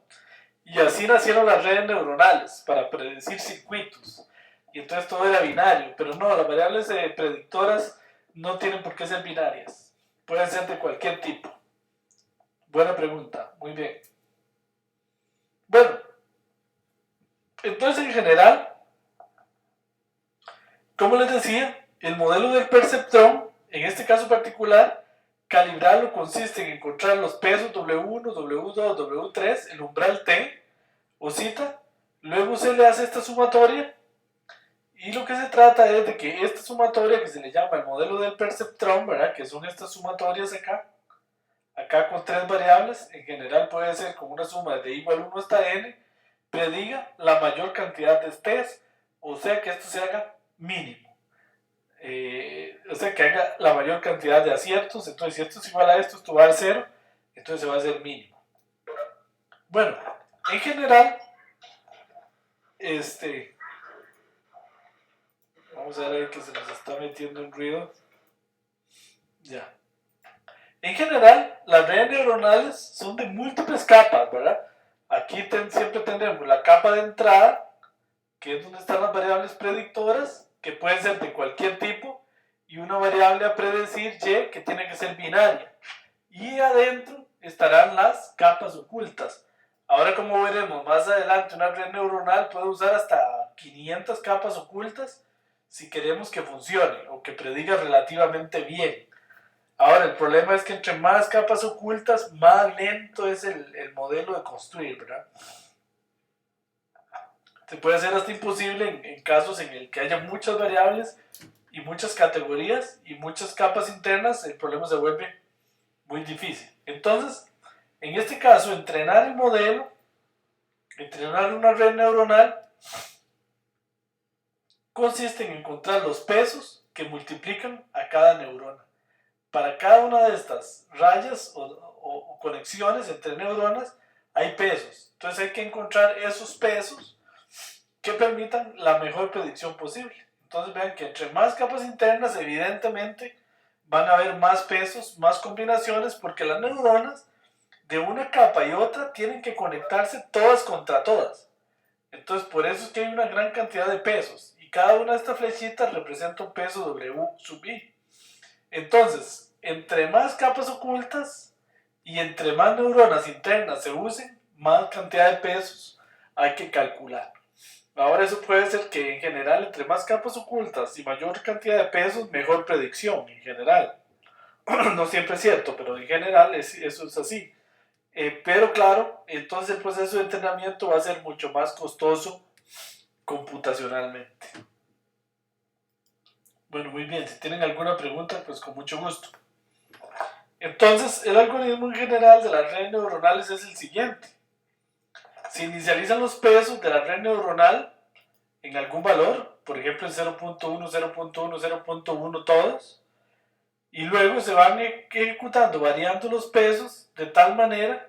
Y así nacieron las redes neuronales, para predecir circuitos. Y entonces todo era binario. Pero no, las variables predictoras no tienen por qué ser binarias. Pueden ser de cualquier tipo. Buena pregunta, muy bien. Bueno, entonces en general, como les decía, el modelo del perceptrón, en este caso particular, calibrarlo consiste en encontrar los pesos W1, W2, W3, el umbral T o cita, luego se le hace esta sumatoria y lo que se trata es de que esta sumatoria que se le llama el modelo del perceptrón, ¿verdad? Que son estas sumatorias acá con tres variables, en general puede ser con una suma de igual 1 hasta n, prediga la mayor cantidad de estés, o sea que esto se haga mínimo. O sea que haga la mayor cantidad de aciertos. Entonces si esto es igual a esto va a 0, entonces se va a hacer mínimo. Bueno, en general, vamos a ver ahí que se nos está metiendo un ruido. Ya. En general, las redes neuronales son de múltiples capas, ¿verdad? Aquí siempre tendremos la capa de entrada, que es donde están las variables predictoras, que pueden ser de cualquier tipo, y una variable a predecir y, que tiene que ser binaria. Y adentro estarán las capas ocultas. Ahora, como veremos más adelante, una red neuronal puede usar hasta 500 capas ocultas si queremos que funcione o que prediga relativamente bien. Ahora, el problema es que entre más capas ocultas, más lento es el modelo de construir, ¿verdad? Se puede hacer hasta imposible en casos en el que haya muchas variables y muchas categorías y muchas capas internas, el problema se vuelve muy difícil. Entonces, en este caso, entrenar el modelo, entrenar una red neuronal, consiste en encontrar los pesos que multiplican a cada neurona. Para cada una de estas rayas o conexiones entre neuronas hay pesos. Entonces hay que encontrar esos pesos que permitan la mejor predicción posible. Entonces vean que entre más capas internas, evidentemente van a haber más pesos, más combinaciones, porque las neuronas de una capa y otra tienen que conectarse todas contra todas. Entonces por eso es que hay una gran cantidad de pesos y cada una de estas flechitas representa un peso W sub I. Entonces, entre más capas ocultas y entre más neuronas internas se usen, más cantidad de pesos hay que calcular. Ahora eso puede ser que en general entre más capas ocultas y mayor cantidad de pesos, mejor predicción en general. No siempre es cierto, pero en general eso es así. Pero claro, entonces el proceso de entrenamiento va a ser mucho más costoso computacionalmente. Bueno, muy bien, si tienen alguna pregunta, pues con mucho gusto. Entonces, el algoritmo en general de las redes neuronales es el siguiente. Se inicializan los pesos de la red neuronal en algún valor, por ejemplo en 0.1, 0.1, 0.1 todos, y luego se van ejecutando, variando los pesos de tal manera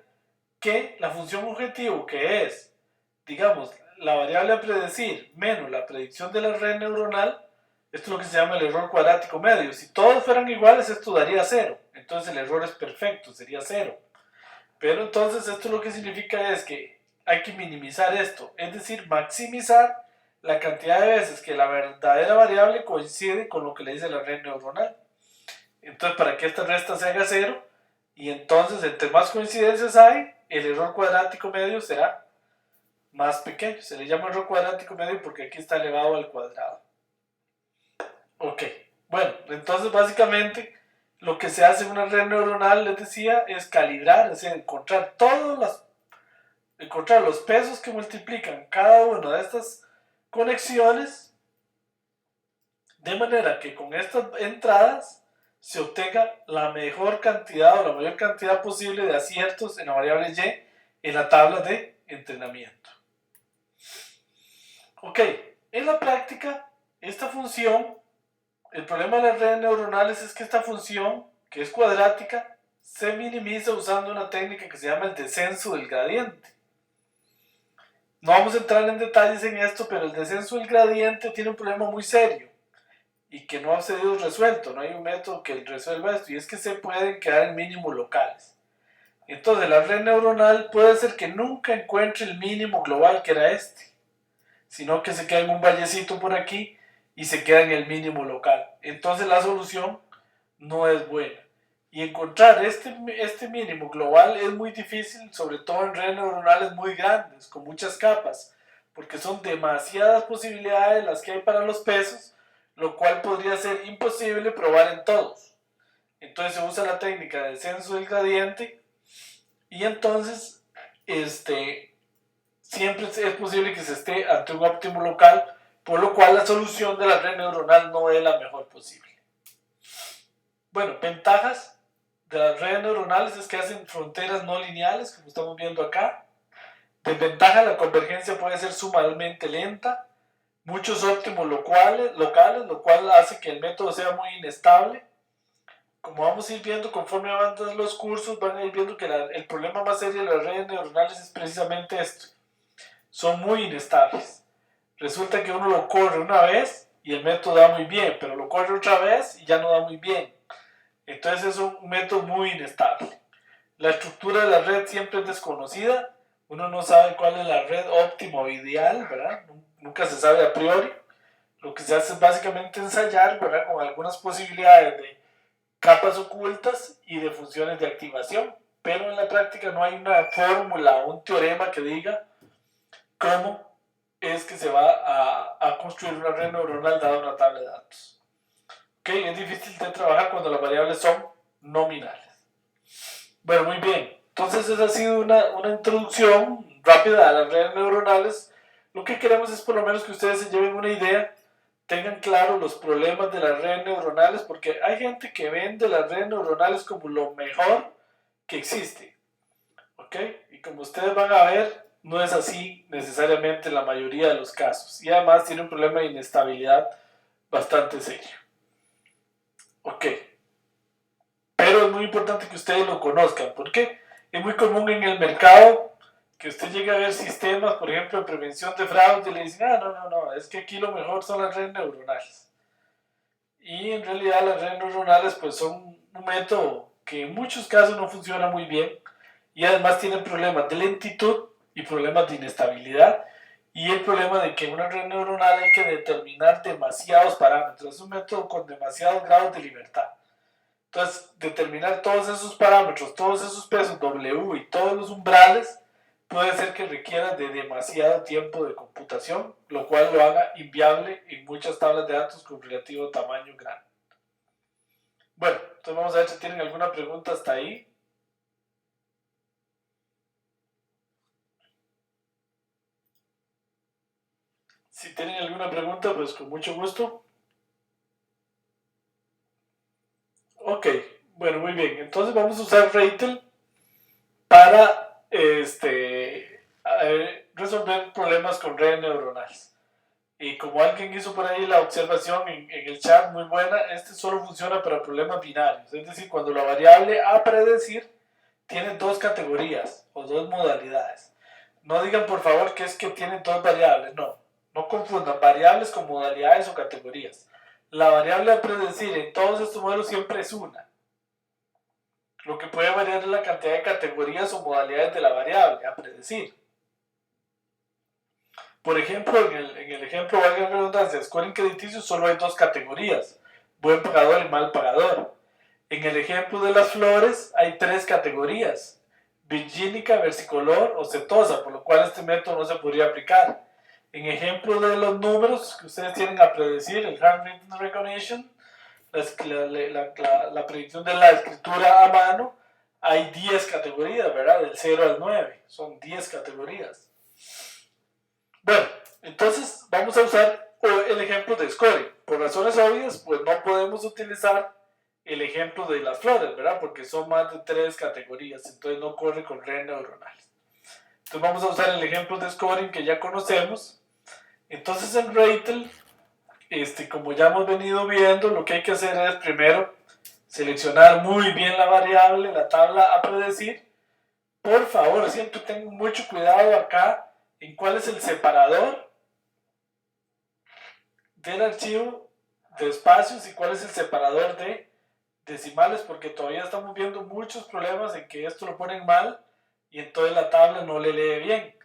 que la función objetivo, que es, digamos, la variable a predecir menos la predicción de la red neuronal, esto es lo que se llama el error cuadrático medio. Si todos fueran iguales, esto daría 0. Entonces el error es perfecto, sería 0. Pero entonces esto lo que significa es que hay que minimizar esto, es decir, maximizar la cantidad de veces que la verdadera variable coincide con lo que le dice la red neuronal. Entonces, para que esta resta se haga 0, y entonces entre más coincidencias hay, el error cuadrático medio será más pequeño. Se le llama error cuadrático medio porque aquí está elevado al cuadrado. Ok, bueno, entonces básicamente lo que se hace en una red neuronal, les decía, es calibrar, es decir, encontrar los pesos que multiplican cada una de estas conexiones, de manera que con estas entradas se obtenga la mejor cantidad o la mayor cantidad posible de aciertos en la variable y en la tabla de entrenamiento. Ok, en la práctica, esta función, el problema de las redes neuronales es que esta función, que es cuadrática, se minimiza usando una técnica que se llama el descenso del gradiente. No vamos a entrar en detalles en esto, pero el descenso del gradiente tiene un problema muy serio y que no ha sido resuelto. No hay un método que resuelva esto, y es que se pueden quedar en mínimos locales. Entonces la red neuronal puede ser que nunca encuentre el mínimo global que era este, sino que se queda en un vallecito por aquí y se queda en el mínimo local. Entonces la solución no es buena. Y encontrar este mínimo global es muy difícil, sobre todo en redes neuronales muy grandes, con muchas capas, porque son demasiadas posibilidades las que hay para los pesos, lo cual podría ser imposible probar en todos. Entonces se usa la técnica de descenso del gradiente y entonces siempre es posible que se esté ante un óptimo local, por lo cual la solución de la red neuronal no es la mejor posible. Bueno, ventajas de las redes neuronales es que hacen fronteras no lineales, como estamos viendo acá. Desventaja, la convergencia puede ser sumamente lenta, muchos óptimos locales, lo cual hace que el método sea muy inestable. Como vamos a ir viendo conforme avanzan los cursos, van a ir viendo que el problema más serio de las redes neuronales es precisamente esto. Son muy inestables. Resulta que uno lo corre una vez y el método da muy bien, pero lo corre otra vez y ya no da muy bien. Entonces es un método muy inestable. La estructura de la red siempre es desconocida. Uno no sabe cuál es la red óptima o ideal, ¿verdad? Nunca se sabe a priori. Lo que se hace es básicamente ensayar, ¿verdad? Con algunas posibilidades de capas ocultas y de funciones de activación. Pero en la práctica no hay una fórmula o un teorema que diga cómo es que se va a construir una red neuronal dada una tabla de datos. ¿Okay? Es difícil de trabajar cuando las variables son nominales. Bueno, muy bien. Entonces esa ha sido una introducción rápida a las redes neuronales. Lo que queremos es por lo menos que ustedes se lleven una idea, tengan claro los problemas de las redes neuronales, porque hay gente que vende las redes neuronales como lo mejor que existe. ¿Ok? Y como ustedes van a ver, no es así necesariamente en la mayoría de los casos. Y además tiene un problema de inestabilidad bastante serio. Ok. Pero es muy importante que ustedes lo conozcan, porque es muy común en el mercado que usted llegue a ver sistemas, por ejemplo, de prevención de fraude, y le dicen, no, es que aquí lo mejor son las redes neuronales. Y en realidad las redes neuronales pues son un método que en muchos casos no funciona muy bien y además tienen problemas de lentitud y problemas de inestabilidad y el problema de que en una red neuronal hay que determinar demasiados parámetros. Es un método con demasiados grados de libertad. Entonces, determinar todos esos parámetros, todos esos pesos W y todos los umbrales puede ser que requiera de demasiado tiempo de computación, lo cual lo haga inviable en muchas tablas de datos con relativo tamaño grande. Bueno, entonces vamos a ver si tienen alguna pregunta hasta ahí. Si tienen alguna pregunta, pues con mucho gusto. Ok, bueno, muy bien. Entonces vamos a usar REITL para resolver problemas con redes neuronales. Y como alguien hizo por ahí la observación en el chat muy buena, este solo funciona para problemas binarios. Es decir, cuando la variable a predecir tiene dos categorías o dos modalidades. No digan por favor que es que tiene dos variables, no. No confundan variables con modalidades o categorías. La variable a predecir en todos estos modelos siempre es una. Lo que puede variar es la cantidad de categorías o modalidades de la variable a predecir. Por ejemplo, en el ejemplo, valga la redundancia, scoring crediticio solo hay dos categorías, buen pagador y mal pagador. En el ejemplo de las flores hay tres categorías, virgínica, versicolor o setosa, por lo cual este método no se podría aplicar. En ejemplo de los números que ustedes tienen a predecir, el handwritten recognition, la predicción de la escritura a mano, hay 10 categorías, ¿verdad? Del 0 al 9, son 10 categorías. Bueno, entonces vamos a usar el ejemplo de scoring. Por razones obvias, pues no podemos utilizar el ejemplo de las flores, ¿verdad? Porque son más de 3 categorías, entonces no corre con redes neuronales. Entonces vamos a usar el ejemplo de scoring que ya conocemos. Entonces en REITL, como ya hemos venido viendo, lo que hay que hacer es primero seleccionar muy bien la variable, la tabla a predecir. Por favor, siempre tengan mucho cuidado acá en cuál es el separador del archivo de espacios y cuál es el separador de decimales porque todavía estamos viendo muchos problemas en que esto lo ponen mal y entonces la tabla no le lee bien.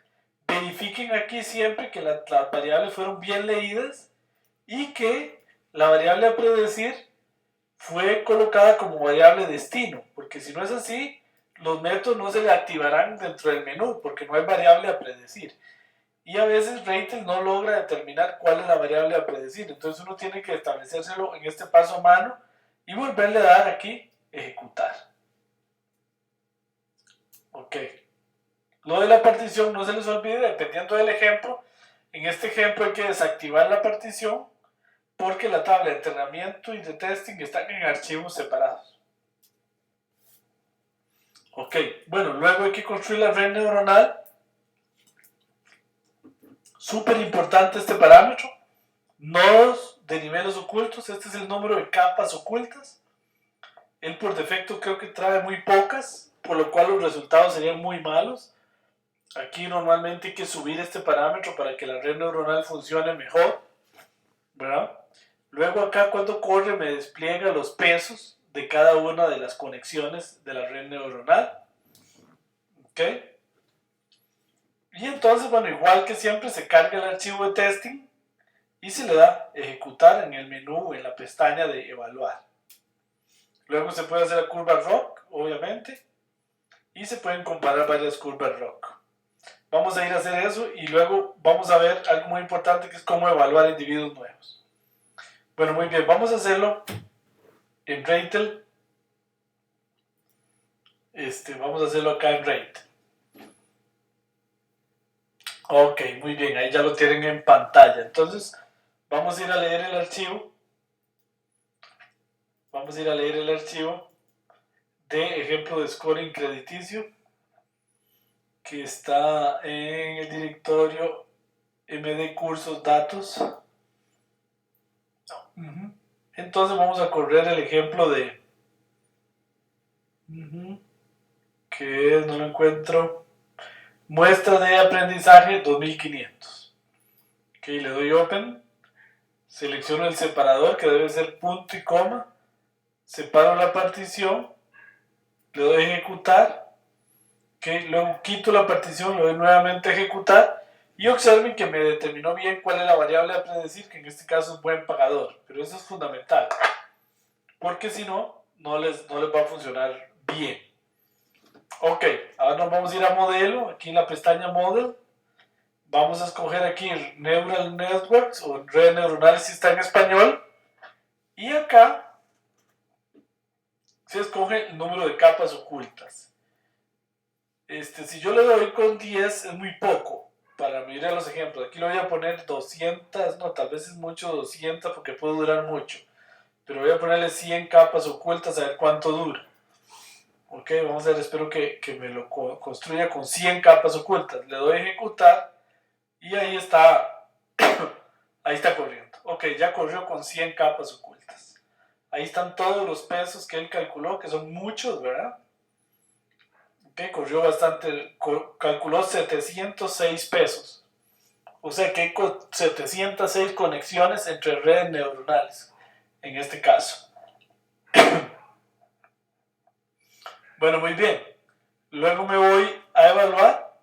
Verifiquen aquí siempre que las variables fueron bien leídas y que la variable a predecir fue colocada como variable destino, porque si no es así, los métodos no se le activarán dentro del menú porque no hay variable a predecir. Y a veces Ratel no logra determinar cuál es la variable a predecir, entonces uno tiene que establecérselo en este paso a mano y volverle a dar aquí ejecutar. Ok. Lo de la partición no se les olvide, dependiendo del ejemplo. En este ejemplo hay que desactivar la partición porque la tabla de entrenamiento y de testing están en archivos separados. Ok, bueno, luego hay que construir la red neuronal. Súper importante este parámetro. Nodos de niveles ocultos, este es el número de capas ocultas. Él por defecto creo que trae muy pocas, por lo cual los resultados serían muy malos. Aquí normalmente hay que subir este parámetro para que la red neuronal funcione mejor, ¿verdad? Luego acá cuando corre me despliega los pesos de cada una de las conexiones de la red neuronal. ¿Ok? Y entonces, bueno, igual que siempre se carga el archivo de testing y se le da ejecutar en el menú, en la pestaña de evaluar. Luego se puede hacer la curva ROC, obviamente, y se pueden comparar varias curvas ROC. Vamos a ir a hacer eso y luego vamos a ver algo muy importante que es cómo evaluar individuos nuevos. Bueno, muy bien, vamos a hacerlo en Ratel. Vamos a hacerlo acá en Ratel. Ok, muy bien, ahí ya lo tienen en pantalla. Entonces, vamos a ir a leer el archivo. Vamos a ir a leer el archivo de ejemplo de scoring crediticio que está en el directorio md cursos datos. Entonces vamos a correr el ejemplo de que no lo encuentro, muestra de aprendizaje 2500. Ok, le doy open, selecciono el separador que debe ser punto y coma, separo la partición, le doy ejecutar, okay, luego quito la partición, le doy nuevamente ejecutar y observen que me determinó bien cuál es la variable a predecir, que en este caso es buen pagador, pero eso es fundamental, porque si no, no les va a funcionar bien. Ok, ahora nos vamos a ir a modelo, aquí en la pestaña Model, vamos a escoger aquí Neural Networks o red neuronal si está en español, y acá se escoge el número de capas ocultas. Si yo le doy con 10 es muy poco para mirar los ejemplos. Aquí le voy a poner 200, no, tal vez es mucho 200 porque puede durar mucho, pero voy a ponerle 100 capas ocultas a ver cuánto dura. Ok, vamos a ver, espero que me lo construya con 100 capas ocultas. Le doy a ejecutar y ahí está, ahí está corriendo. Ok, ya corrió con 100 capas ocultas. Ahí están todos los pesos que él calculó, que son muchos, ¿verdad? Ok, corrió bastante, calculó 706 pesos. O sea que hay 706 conexiones entre redes neuronales, en este caso. Bueno, muy bien. Luego me voy a evaluar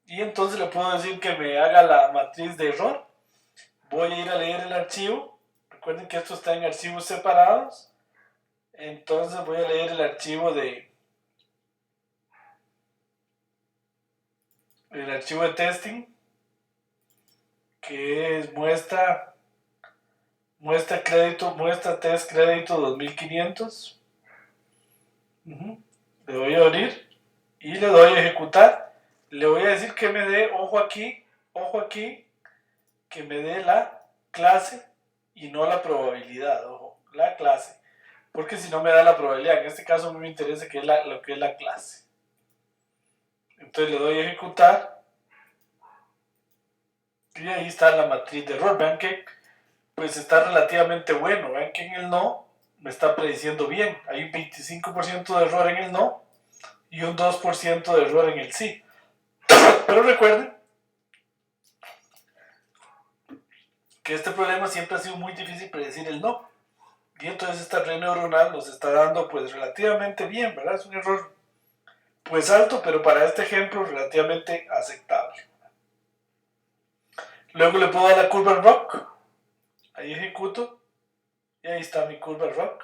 y entonces le puedo decir que me haga la matriz de error. Voy a ir a leer el archivo. Recuerden que esto está en archivos separados. Entonces voy a leer el archivo de testing, que es muestra test crédito 2500. Le doy a abrir y le doy a ejecutar. Le voy a decir que me dé, ojo aquí, que me dé la clase y no la probabilidad, ojo, la clase, porque si no me da la probabilidad. En este caso a mí me interesa que es lo que es la clase. Entonces le doy a ejecutar y ahí está la matriz de error. Vean que pues está relativamente bueno. Vean que en el no me está prediciendo bien. Hay un 25% de error en el no y un 2% de error en el sí. Pero recuerden que este problema siempre ha sido muy difícil predecir el no. Y entonces esta red neuronal nos está dando pues relativamente bien, ¿verdad? Es un error pues alto, pero para este ejemplo relativamente aceptable. Luego le puedo dar la curva ROC, ahí ejecuto, y ahí está mi curva ROC,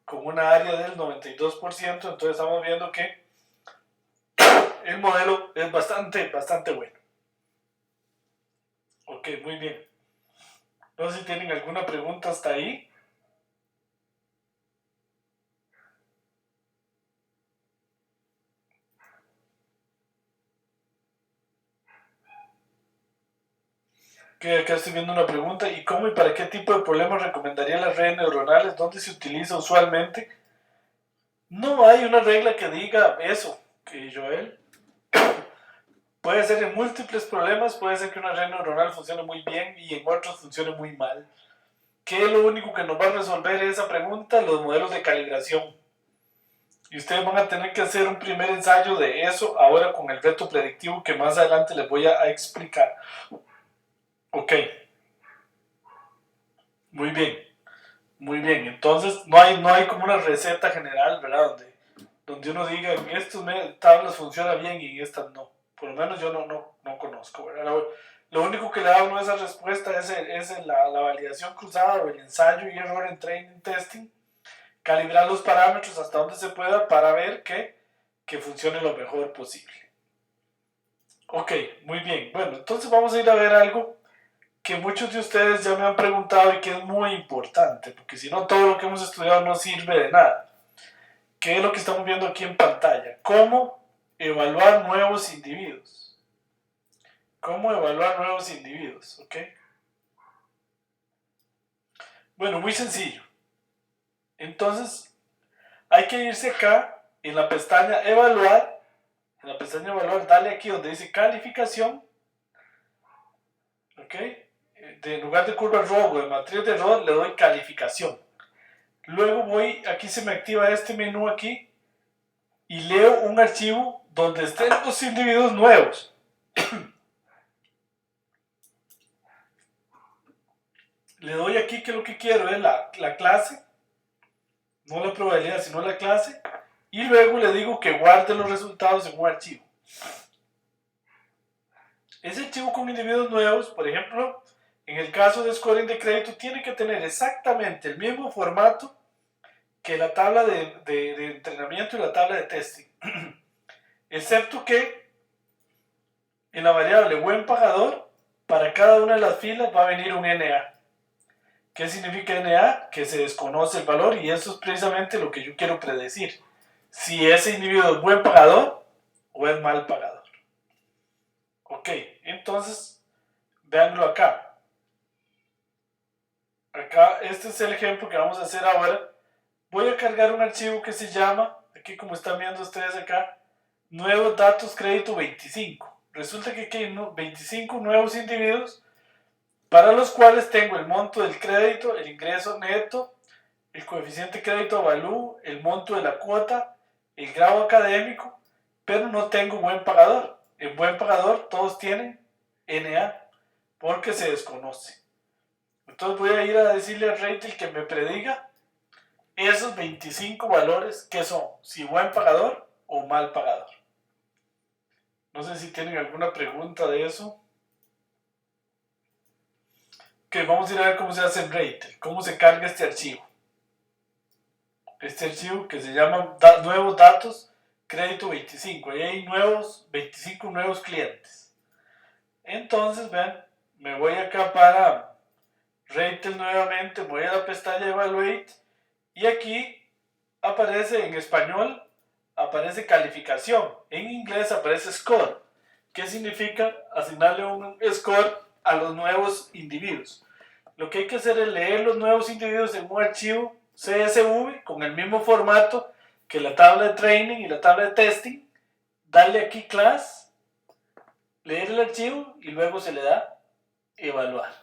con una área del 92%, entonces estamos viendo que el modelo es bastante bueno. Ok, muy bien. No sé si tienen alguna pregunta hasta ahí. Que acá estoy viendo una pregunta. ¿Y cómo y para qué tipo de problemas recomendaría las redes neuronales? ¿Dónde se utiliza usualmente? No hay una regla que diga eso, que Joel. Puede ser en múltiples problemas, puede ser que una red neuronal funcione muy bien y en otros funcione muy mal. ¿Qué es lo único que nos va a resolver esa pregunta? Los modelos de calibración. Y ustedes van a tener que hacer un primer ensayo de eso ahora con el reto predictivo que más adelante les voy a explicar. Ok. Muy bien. Muy bien. Entonces no hay como una receta general, ¿verdad? Donde uno diga en estos tablas funciona bien y en estas no. Por lo menos yo no conozco, ¿verdad? Lo único que le da a uno esa respuesta es la validación cruzada o el ensayo y error en training testing. Calibrar los parámetros hasta donde se pueda para ver que funcione lo mejor posible. Ok, muy bien. Bueno, entonces vamos a ir a ver algo que muchos de ustedes ya me han preguntado y que es muy importante, porque si no todo lo que hemos estudiado no sirve de nada. ¿Qué es lo que estamos viendo aquí en pantalla? ¿Cómo evaluar nuevos individuos? ¿Cómo evaluar nuevos individuos? ¿Ok? Bueno, muy sencillo. Entonces, hay que irse acá en la pestaña Evaluar. En la pestaña Evaluar, dale aquí donde dice Calificación. ¿Ok? En lugar de curva ROW o de matriz de ROW, le doy Calificación. Luego voy, aquí se me activa este menú aquí y leo un archivo donde estén los individuos nuevos. Le doy aquí que lo que quiero es la clase, no la probabilidad, sino la clase, y luego le digo que guarde los resultados en un archivo. Ese archivo con individuos nuevos, por ejemplo, en el caso de scoring de crédito, tiene que tener exactamente el mismo formato que la tabla de entrenamiento y la tabla de testing. Excepto que en la variable buen pagador, para cada una de las filas va a venir un NA. ¿Qué significa NA? Que se desconoce el valor y eso es precisamente lo que yo quiero predecir. Si ese individuo es buen pagador o es mal pagador. Ok, entonces, véanlo acá. Acá, este es el ejemplo que vamos a hacer ahora. Voy a cargar un archivo que se llama, aquí como están viendo ustedes acá, nuevos datos crédito 25. Resulta que aquí hay 25 nuevos individuos para los cuales tengo el monto del crédito, el ingreso neto, el coeficiente crédito valú, el monto de la cuota, el grado académico, pero no tengo buen pagador. En buen pagador todos tienen NA porque se desconoce. Entonces voy a ir a decirle a Ratel que me prediga esos 25 valores que son, si buen pagador o mal pagador. No sé si tienen alguna pregunta de eso. Ok, vamos a ir a ver cómo se hace en Ratel, cómo se carga este archivo. Este archivo que se llama nuevos datos crédito 25. Ahí hay 25 nuevos clientes. Entonces, vean, me voy acá para Ratel nuevamente, voy a la pestaña Evaluate y aquí aparece en español, aparece calificación. En inglés aparece score. ¿Qué significa asignarle un score a los nuevos individuos? Lo que hay que hacer es leer los nuevos individuos en un archivo CSV con el mismo formato que la tabla de training y la tabla de testing. Darle aquí class, leer el archivo y luego se le da evaluar.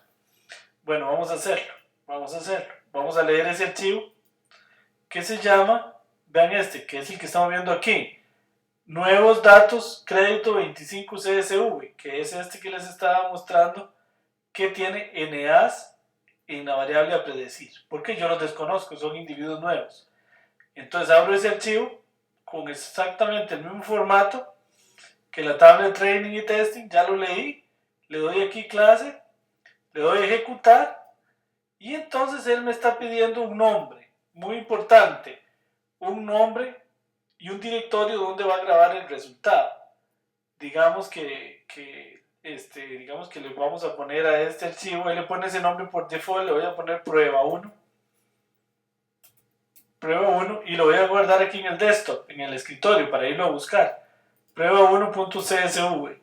Bueno, vamos a hacerlo. Vamos a leer ese archivo que se llama, vean este, que es el que estamos viendo aquí. Nuevos datos crédito 25 CSV, que es este que les estaba mostrando que tiene NAs en la variable a predecir, porque yo los desconozco, son individuos nuevos. Entonces abro ese archivo con exactamente el mismo formato que la tabla de training y testing, ya lo leí, le doy aquí clase, le doy ejecutar y entonces él me está pidiendo un nombre, muy importante, un nombre y un directorio donde va a grabar el resultado. Digamos digamos que le vamos a poner a este archivo, él le pone ese nombre por default, le voy a poner prueba 1 y lo voy a guardar aquí en el desktop, en el escritorio para irlo a buscar. Prueba 1.csv.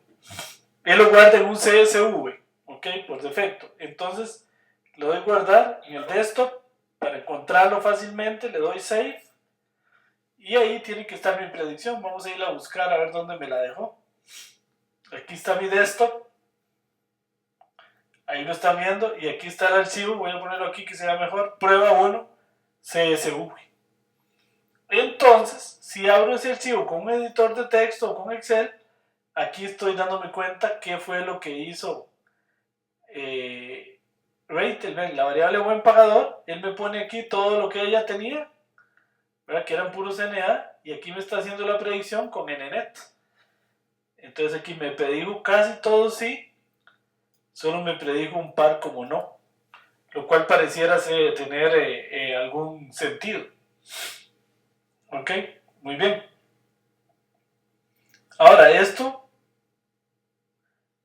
Él lo guarda en un CSV, ok, por defecto. Entonces le doy guardar en el desktop para encontrarlo fácilmente, le doy save y ahí tiene que estar mi predicción. Vamos a ir a buscar a ver dónde me la dejó. Aquí está mi desktop, ahí lo están viendo y aquí está el archivo. Voy a ponerlo aquí que sea mejor, prueba 1 CSV. Entonces, si abro ese archivo con un editor de texto o con Excel, aquí estoy dándome cuenta qué fue lo que hizo Rate, la variable buen pagador. Él me pone aquí todo lo que ella tenía, ¿verdad? Que eran puros NA, y aquí me está haciendo la predicción con NNet. Entonces aquí me predijo casi todo sí, solo me predijo un par como no, lo cual pareciera tener algún sentido. Ok, muy bien. Ahora, esto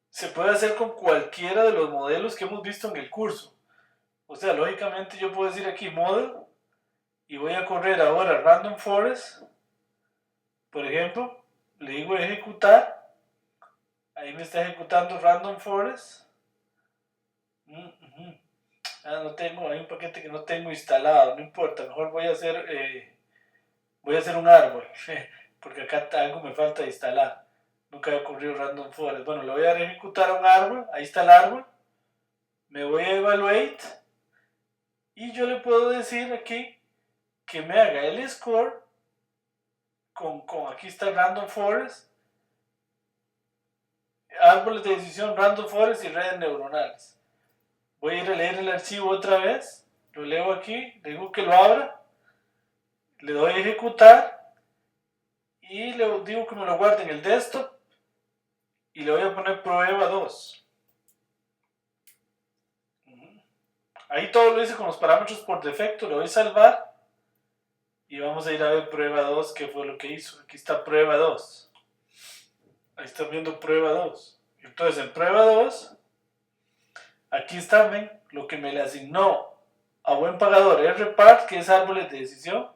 se puede hacer con cualquiera de los modelos que hemos visto en el curso. O sea, lógicamente yo puedo decir aquí model y voy a correr ahora random forest, por ejemplo, le digo ejecutar, ahí me está ejecutando random forest. No tengo, hay un paquete que no tengo instalado, no importa, mejor voy a hacer un árbol, porque acá algo me falta instalar. Nunca he ocurrido random forest. Bueno, le voy a ejecutar un árbol, ahí está el árbol, me voy a evaluate y yo le puedo decir aquí que me haga el score con aquí está random forest, árboles de decisión, random forest y redes neuronales. Voy a ir a leer el archivo otra vez, lo leo aquí, le digo que lo abra, le doy a ejecutar y le digo que me lo guarde en el desktop y le voy a poner prueba 2. Ahí todo lo hice con los parámetros por defecto, le doy a salvar y vamos a ir a ver prueba 2, qué fue lo que hizo. Aquí está prueba 2. Ahí están viendo prueba 2. Entonces en prueba 2, aquí está, ven, lo que me le asignó a buen pagador RPart, que es árboles de decisión,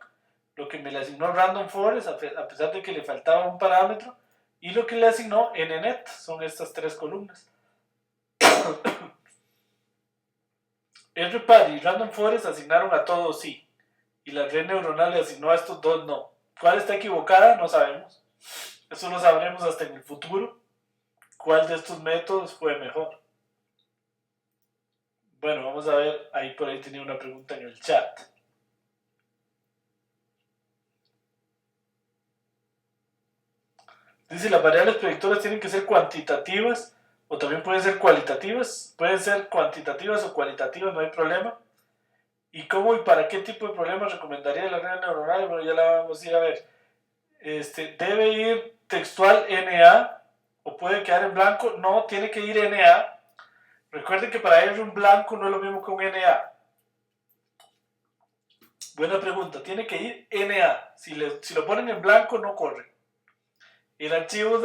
lo que me le asignó random forest, a pesar de que le faltaba un parámetro, y lo que le asignó NNet, son estas tres columnas. RPart y random forest asignaron a todos sí, y la red neuronal le asignó a estos dos no. ¿Cuál está equivocada? No sabemos. Eso lo sabremos hasta en el futuro. ¿Cuál de estos métodos fue mejor? Bueno, vamos a ver, ahí por ahí tenía una pregunta en el chat. Dice, las variables predictoras tienen que ser cuantitativas o también pueden ser cualitativas. Pueden ser cuantitativas o cualitativas, no hay problema. ¿Y cómo y para qué tipo de problemas recomendaría la red neuronal? Bueno, ya la vamos a ir a ver. ¿Debe ir textual NA o puede quedar en blanco? No, tiene que ir NA. Recuerden que para ir un blanco no es lo mismo que un NA. Buena pregunta, tiene que ir NA. Si lo ponen en blanco no corre. El archivo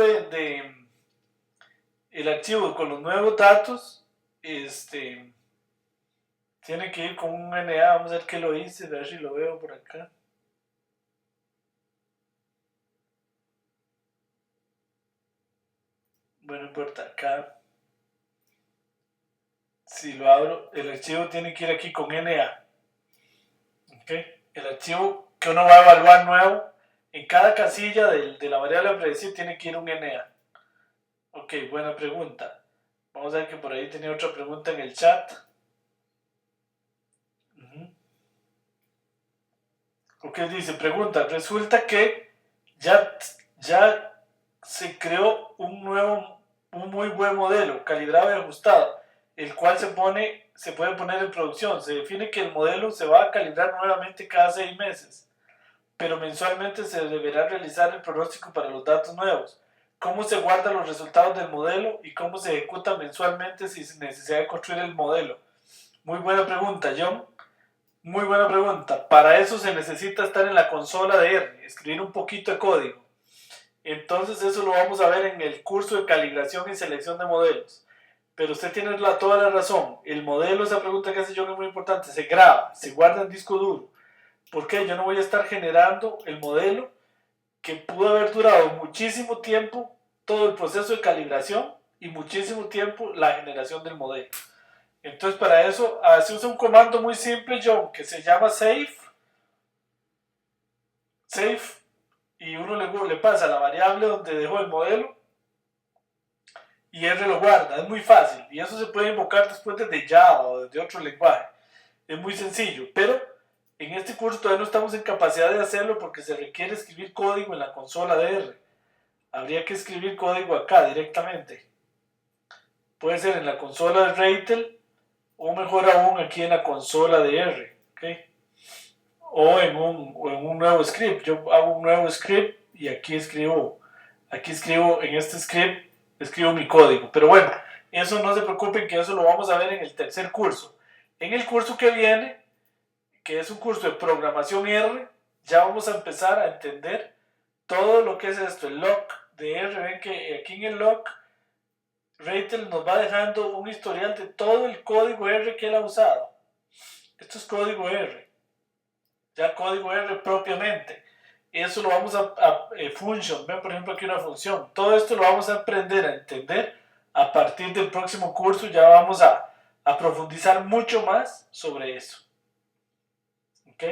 el archivo con los nuevos datos tiene que ir con un NA. Vamos a ver qué lo hice, a ver si lo veo por acá. Bueno, no importa, acá si lo abro, el archivo tiene que ir aquí con NA. ¿Okay? El archivo que uno va a evaluar nuevo, en cada casilla de la variable a predecir tiene que ir un NA. Ok, buena pregunta. Vamos a ver que por ahí tenía otra pregunta en el chat. Ok, dice, pregunta, resulta que ya se creó un muy buen modelo, calibrado y ajustado. el cual se puede poner en producción. Se define que el modelo se va a calibrar nuevamente cada 6 meses, pero mensualmente se deberá realizar el pronóstico para los datos nuevos. ¿Cómo se guardan los resultados del modelo y cómo se ejecuta mensualmente sin necesidad de construir el modelo? Muy buena pregunta, John. Muy buena pregunta. Para eso se necesita estar en la consola de R, escribir un poquito de código. Entonces eso lo vamos a ver en el curso de calibración y selección de modelos. Pero usted tiene toda la razón. El modelo, esa pregunta que hace John es muy importante. Se graba, se guarda en disco duro. ¿Por qué? Yo no voy a estar generando el modelo que pudo haber durado muchísimo tiempo todo el proceso de calibración y muchísimo tiempo la generación del modelo. Entonces para eso se usa un comando muy simple, John, que se llama save, y uno le pasa la variable donde dejó el modelo y R lo guarda. Es muy fácil y eso se puede invocar después desde Java o desde otro lenguaje. Es muy sencillo, pero en este curso todavía no estamos en capacidad de hacerlo porque se requiere escribir código en la consola de R. Habría que escribir código acá directamente. Puede ser en la consola de REITEL o mejor aún aquí en la consola de R. ¿Okay? O en un nuevo script. Yo hago un nuevo script y aquí escribo en este script, escribo mi código. Pero bueno, eso no se preocupen que eso lo vamos a ver en el tercer curso. En el curso que viene, que es un curso de programación R, ya vamos a empezar a entender todo lo que es esto, el lock de R. Ven que aquí en el lock, REITEL nos va dejando un historial de todo el código R que él ha usado. Esto es código R, ya código R propiamente. Eso lo vamos a function, ven por ejemplo aquí una función. Todo esto lo vamos a aprender a entender a partir del próximo curso. Ya vamos a profundizar mucho más sobre eso. ¿Ok?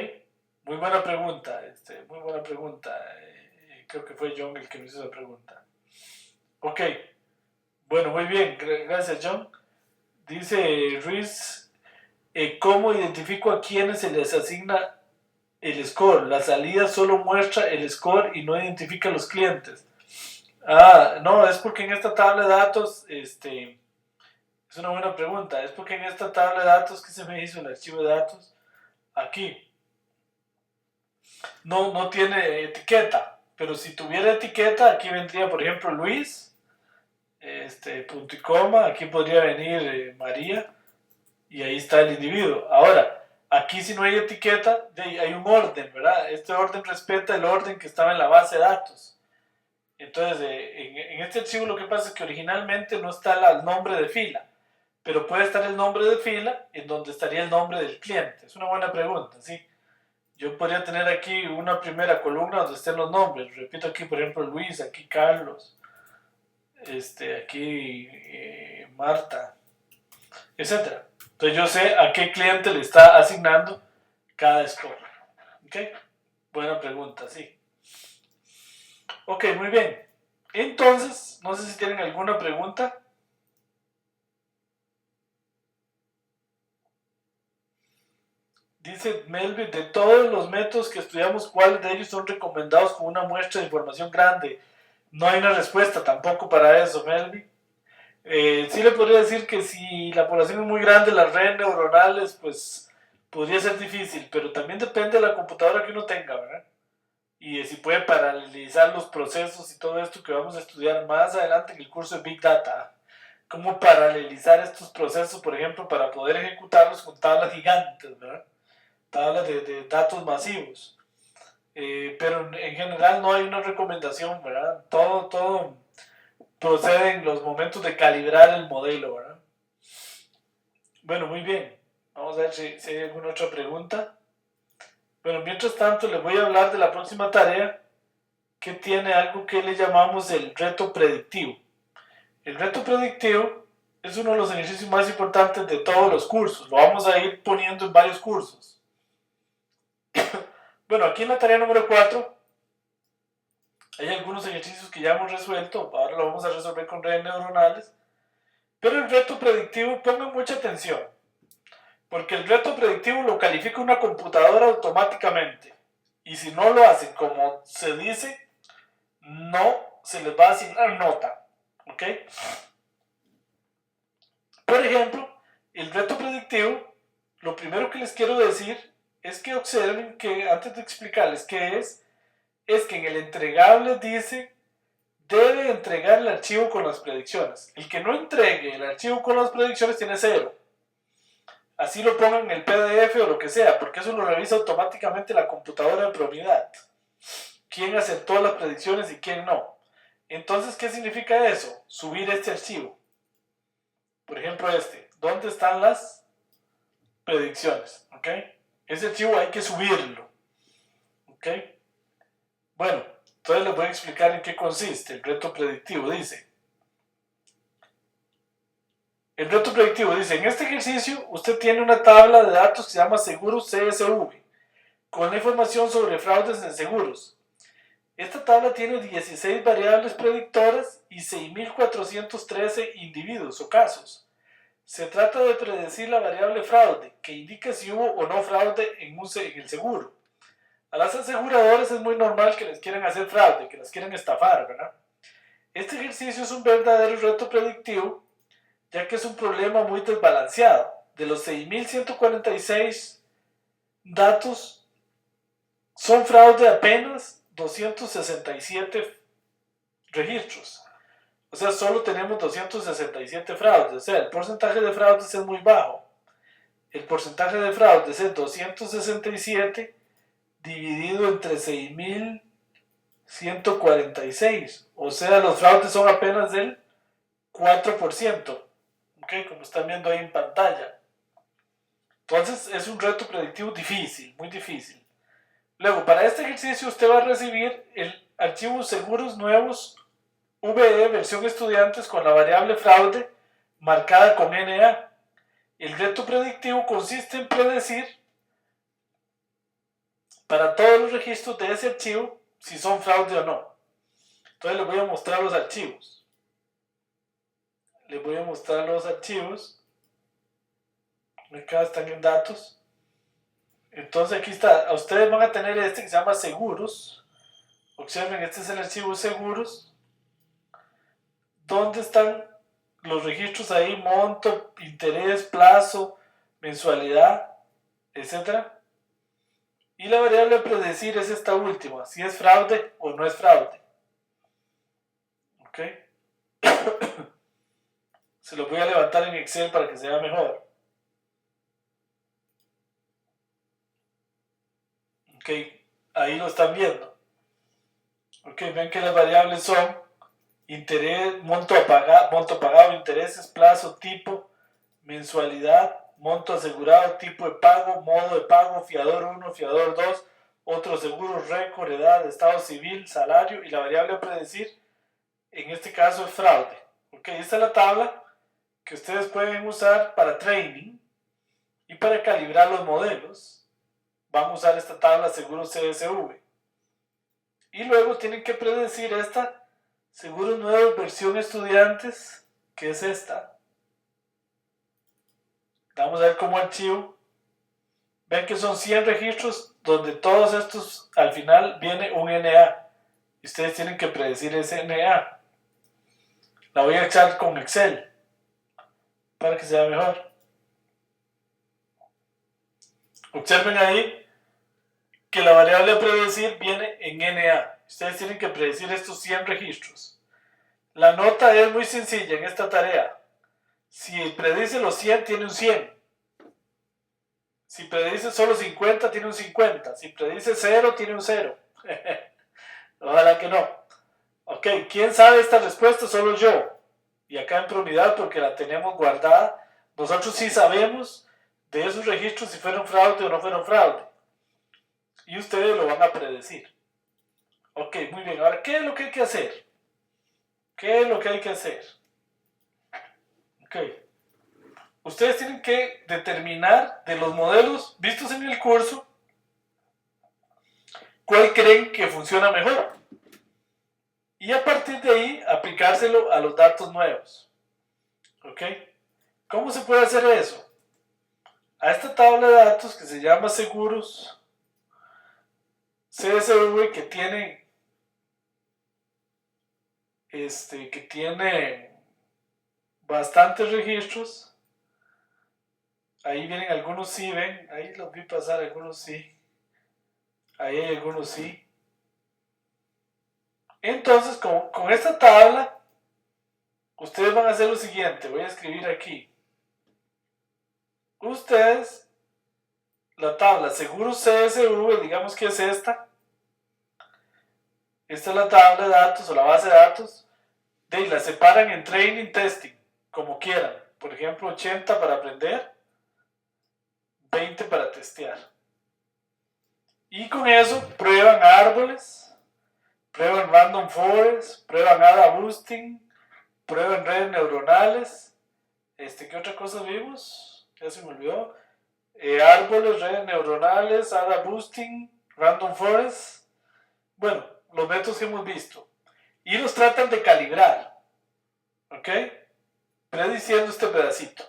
Muy buena pregunta, muy buena pregunta. Creo que fue John el que me hizo esa pregunta. Ok, bueno, muy bien, gracias John. Dice Ruiz, ¿cómo identifico a quienes se les asigna el score? La salida solo muestra el score y no identifica a los clientes. No, es porque en esta tabla de datos, es una buena pregunta, es porque en esta tabla de datos que se me hizo el archivo de datos, aquí, no tiene etiqueta, pero si tuviera etiqueta, aquí vendría, por ejemplo, Luis, punto y coma, aquí podría venir María, y ahí está el individuo. Ahora, aquí si no hay etiqueta, hay un orden, ¿verdad? Este orden respeta el orden que estaba en la base de datos. Entonces, en este archivo lo que pasa es que originalmente no está el nombre de fila, pero puede estar el nombre de fila en donde estaría el nombre del cliente. Es una buena pregunta, ¿sí? Yo podría tener aquí una primera columna donde estén los nombres. Repito aquí, por ejemplo, Luis, aquí Carlos, aquí Marta, etc. Entonces yo sé a qué cliente le está asignando cada score. ¿Ok? Buena pregunta, sí. Ok, muy bien. Entonces, no sé si tienen alguna pregunta. Dice Melvin, de todos los métodos que estudiamos, ¿cuáles de ellos son recomendados con una muestra de información grande? No hay una respuesta tampoco para eso, Melvin. Sí le podría decir que si la población es muy grande, las redes neuronales, pues podría ser difícil, pero también depende de la computadora que uno tenga, ¿verdad? Y si puede paralelizar los procesos y todo esto que vamos a estudiar más adelante en el curso de Big Data. Cómo paralelizar estos procesos, por ejemplo, para poder ejecutarlos con tablas gigantes, ¿verdad? Tablas de datos masivos. Pero en general no hay una recomendación, ¿verdad? Todo procede en los momentos de calibrar el modelo, ¿verdad? Bueno, muy bien. Vamos a ver si hay alguna otra pregunta. Bueno, mientras tanto les voy a hablar de la próxima tarea, que tiene algo que le llamamos el reto predictivo. El reto predictivo es uno de los ejercicios más importantes de todos los cursos. Lo vamos a ir poniendo en varios cursos. Bueno, aquí en la tarea número 4 hay algunos ejercicios que ya hemos resuelto. Ahora lo vamos a resolver con redes neuronales. Pero el reto predictivo, pongan mucha atención, porque el reto predictivo lo califica una computadora automáticamente. Y si no lo hacen como se dice, no se les va a asignar nota. ¿Ok? Por ejemplo, el reto predictivo, lo primero que les quiero decir es que observen que, antes de explicarles qué es que en el entregable dice debe entregar el archivo con las predicciones. El que no entregue el archivo con las predicciones tiene 0. Así lo pongan en el PDF o lo que sea, porque eso lo revisa automáticamente la computadora de probabilidad. Quién aceptó las predicciones y quién no. Entonces, ¿qué significa eso? Subir este archivo. Por ejemplo, ¿dónde están las predicciones? ¿Ok? Ese archivo hay que subirlo. ¿Ok? Bueno, entonces les voy a explicar en qué consiste el reto predictivo. El reto predictivo dice, en este ejercicio usted tiene una tabla de datos que se llama Seguros CSV, con la información sobre fraudes en seguros. Esta tabla tiene 16 variables predictoras y 6.413 individuos o casos. Se trata de predecir la variable fraude, que indica si hubo o no fraude en el seguro. A las aseguradoras es muy normal que les quieran hacer fraude, que las quieran estafar, ¿verdad? Este ejercicio es un verdadero reto predictivo, ya que es un problema muy desbalanceado. De los 6.146 datos, son fraude apenas 267 registros. O sea, solo tenemos 267 fraudes. O sea, el porcentaje de fraudes es muy bajo. El porcentaje de fraudes es 267 dividido entre 6.146. O sea, los fraudes son apenas del 4%. ¿Okay? Como están viendo ahí en pantalla. Entonces, es un reto predictivo difícil, muy difícil. Luego, para este ejercicio usted va a recibir el archivo seguros nuevos VE versión estudiantes con la variable fraude marcada con NA. El reto predictivo consiste en predecir para todos los registros de ese archivo si son fraude o no. Entonces les voy a mostrar los archivos. Acá están en datos. Entonces aquí está. Ustedes van a tener que se llama seguros. Observen, este es el archivo seguros. ¿Dónde están los registros ahí? Monto, interés, plazo, mensualidad, etcétera. Y la variable a predecir es esta última, si es fraude o no es fraude. ¿Ok? Se los voy a levantar en Excel para que se vea mejor. Ok, ahí lo están viendo. Ok, ven que las variables son interés, monto pagado, intereses, plazo, tipo, mensualidad, monto asegurado, tipo de pago, modo de pago, fiador 1, fiador 2, otros seguros, récord, edad, estado civil, salario, y la variable a predecir, en este caso es fraude. Ok, esta es la tabla que ustedes pueden usar para training y para calibrar los modelos. Van a usar esta tabla seguros CSV. Y luego tienen que predecir esta seguros nuevos versión estudiantes, que es esta. Vamos a ver como archivo. Ven que son 100 registros donde todos estos al final viene un NA. Y ustedes tienen que predecir ese NA. La voy a echar con Excel para que sea mejor. Observen ahí que la variable a predecir viene en NA. Ustedes tienen que predecir estos 100 registros. La nota es muy sencilla en esta tarea. Si predice los 100, tiene un 100. Si predice solo 50, tiene un 50. Si predice 0, tiene un 0. Ojalá que no. Ok, ¿quién sabe esta respuesta? Solo yo. Y acá en Promidad, porque la tenemos guardada, nosotros sí sabemos de esos registros si fueron fraude o no fueron fraude. Y ustedes lo van a predecir. Ok, muy bien. Ahora, ¿qué es lo que hay que hacer? ¿Qué es lo que hay que hacer? Ok. Ustedes tienen que determinar de los modelos vistos en el curso cuál creen que funciona mejor. Y a partir de ahí, aplicárselo a los datos nuevos. ¿Ok? ¿Cómo se puede hacer eso? A esta tabla de datos que se llama seguros CSV, que tiene bastantes registros, Ahí vienen algunos sí, ven. Ahí los vi pasar, algunos sí. Ahí hay algunos sí. Entonces, con esta tabla, ustedes van a hacer lo siguiente. Voy a escribir aquí. Ustedes, la tabla seguros CSV, digamos que es esta. Esta es la tabla de datos o la base de datos. Y la separan en training, testing, como quieran. Por ejemplo, 80 para aprender, 20 para testear. Y con eso prueban árboles, prueban random forest, prueban ADA boosting, prueban redes neuronales. ¿Qué otra cosa vimos? Ya se me olvidó. Árboles, redes neuronales, ADA boosting, random forest. Bueno, los métodos que hemos visto. Y los tratan de calibrar. ¿Ok? Prediciendo este pedacito.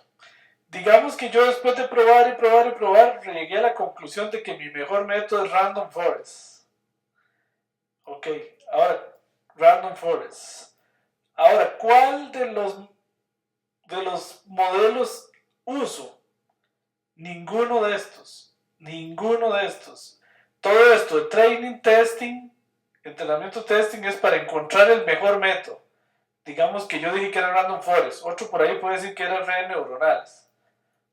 Digamos que yo después de probar y probar y probar, llegué a la conclusión de que mi mejor método es Random Forest. Ok, ahora, Random Forest. Ahora, ¿cuál de los modelos uso? Ninguno de estos. Ninguno de estos. Todo esto, el training, testing, entrenamiento testing es para encontrar el mejor método. Digamos que yo dije que era Random Forest. Otro por ahí puede decir que eran redes neuronales.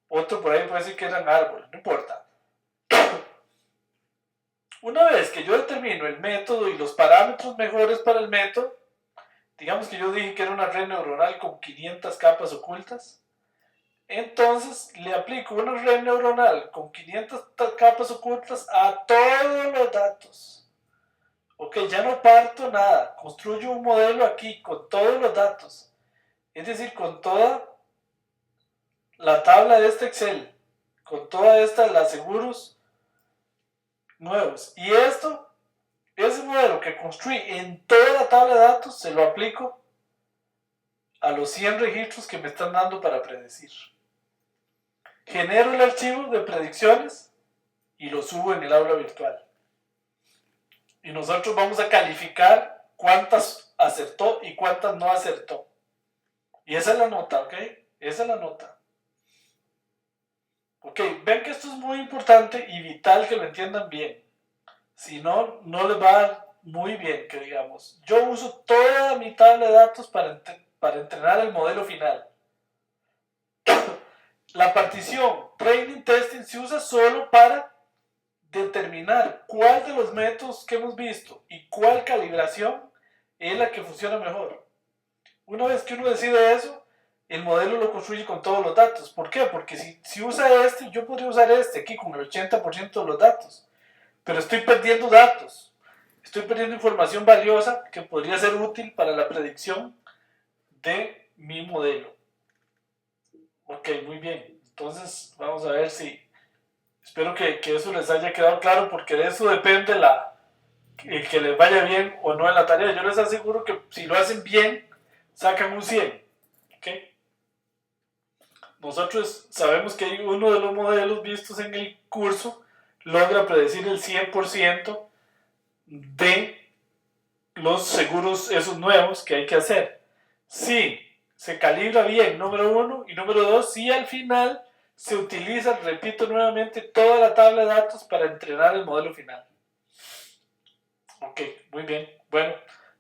Otro por ahí puede decir que eran árboles, no importa. Una vez que yo determino el método y los parámetros mejores para el método, digamos que yo dije que era una red neuronal con 500 capas ocultas, entonces le aplico una red neuronal con 500 capas ocultas a todos los datos. Ok, ya no parto nada, construyo un modelo aquí con todos los datos, es decir, con toda la tabla de este Excel, con toda esta, las seguros nuevos. Y esto, ese modelo que construí en toda la tabla de datos, se lo aplico a los 100 registros que me están dando para predecir. Genero el archivo de predicciones y lo subo en el aula virtual. Y nosotros vamos a calificar cuántas acertó y cuántas no acertó. Y esa es la nota, ¿ok? Esa es la nota. Ok, ven que esto es muy importante y vital que lo entiendan bien. Si no, no les va a dar muy bien, que digamos. Yo uso toda mi tabla de datos para entrenar el modelo final. La partición training testing se usa solo para determinar cuál de los métodos que hemos visto y cuál calibración es la que funciona mejor. Una vez que uno decide eso, el modelo lo construye con todos los datos. ¿Por qué? Porque si usa este, yo podría usar este aquí con el 80% de los datos. Pero estoy perdiendo datos. Estoy perdiendo información valiosa que podría ser útil para la predicción de mi modelo. Ok, muy bien. Entonces, vamos a ver si... Espero que eso les haya quedado claro, porque de eso depende el que les vaya bien o no en la tarea. Yo les aseguro que si lo hacen bien, sacan un 100. ¿Ok? Nosotros sabemos que hay uno de los modelos vistos en el curso logra predecir el 100% de los seguros esos nuevos que hay que hacer. Si se calibra bien, número uno, y número dos, si al final se utiliza, repito nuevamente, toda la tabla de datos para entrenar el modelo final. Ok, muy bien. Bueno,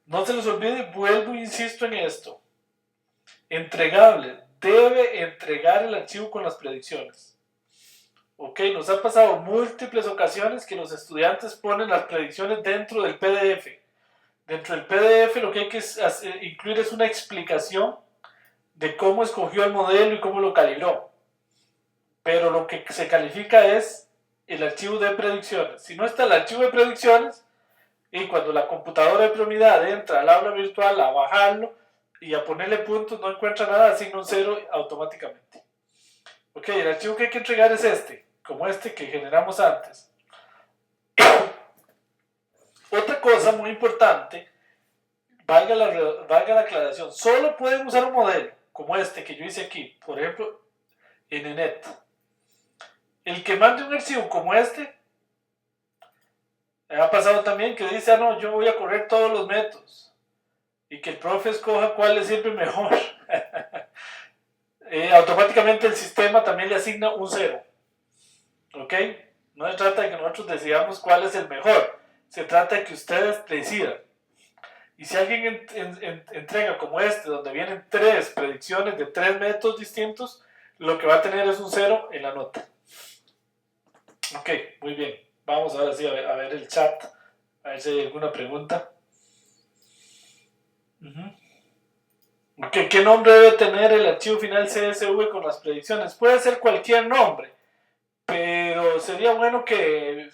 no se les olvide, vuelvo e insisto en esto. Entregable, debe entregar el archivo con las predicciones. Ok, nos ha pasado múltiples ocasiones que los estudiantes ponen las predicciones dentro del PDF. Dentro del PDF lo que hay que incluir es una explicación de cómo escogió el modelo y cómo lo calibró. Pero lo que se califica es el archivo de predicciones. Si no está el archivo de predicciones, y cuando la computadora de prioridad entra al aula virtual a bajarlo y a ponerle puntos, no encuentra nada, asigna un 0 automáticamente. Ok, el archivo que hay que entregar es este, como este que generamos antes. Otra cosa muy importante, valga la aclaración, solo pueden usar un modelo como este que yo hice aquí, por ejemplo, en ENET. El que mande un archivo como este, ha pasado también que dice, no, yo voy a correr todos los métodos y que el profe escoja cuál le sirve mejor. automáticamente el sistema también le asigna un 0. ¿Ok? No se trata de que nosotros decidamos cuál es el mejor, se trata de que ustedes decidan. Y si alguien entrega como este, donde vienen 3 predicciones de 3 métodos distintos, lo que va a tener es un 0 en la nota. Ok, muy bien. Vamos ahora sí a ver el chat, a ver si hay alguna pregunta. Okay, ¿qué nombre debe tener el archivo final CSV con las predicciones? Puede ser cualquier nombre, pero sería bueno que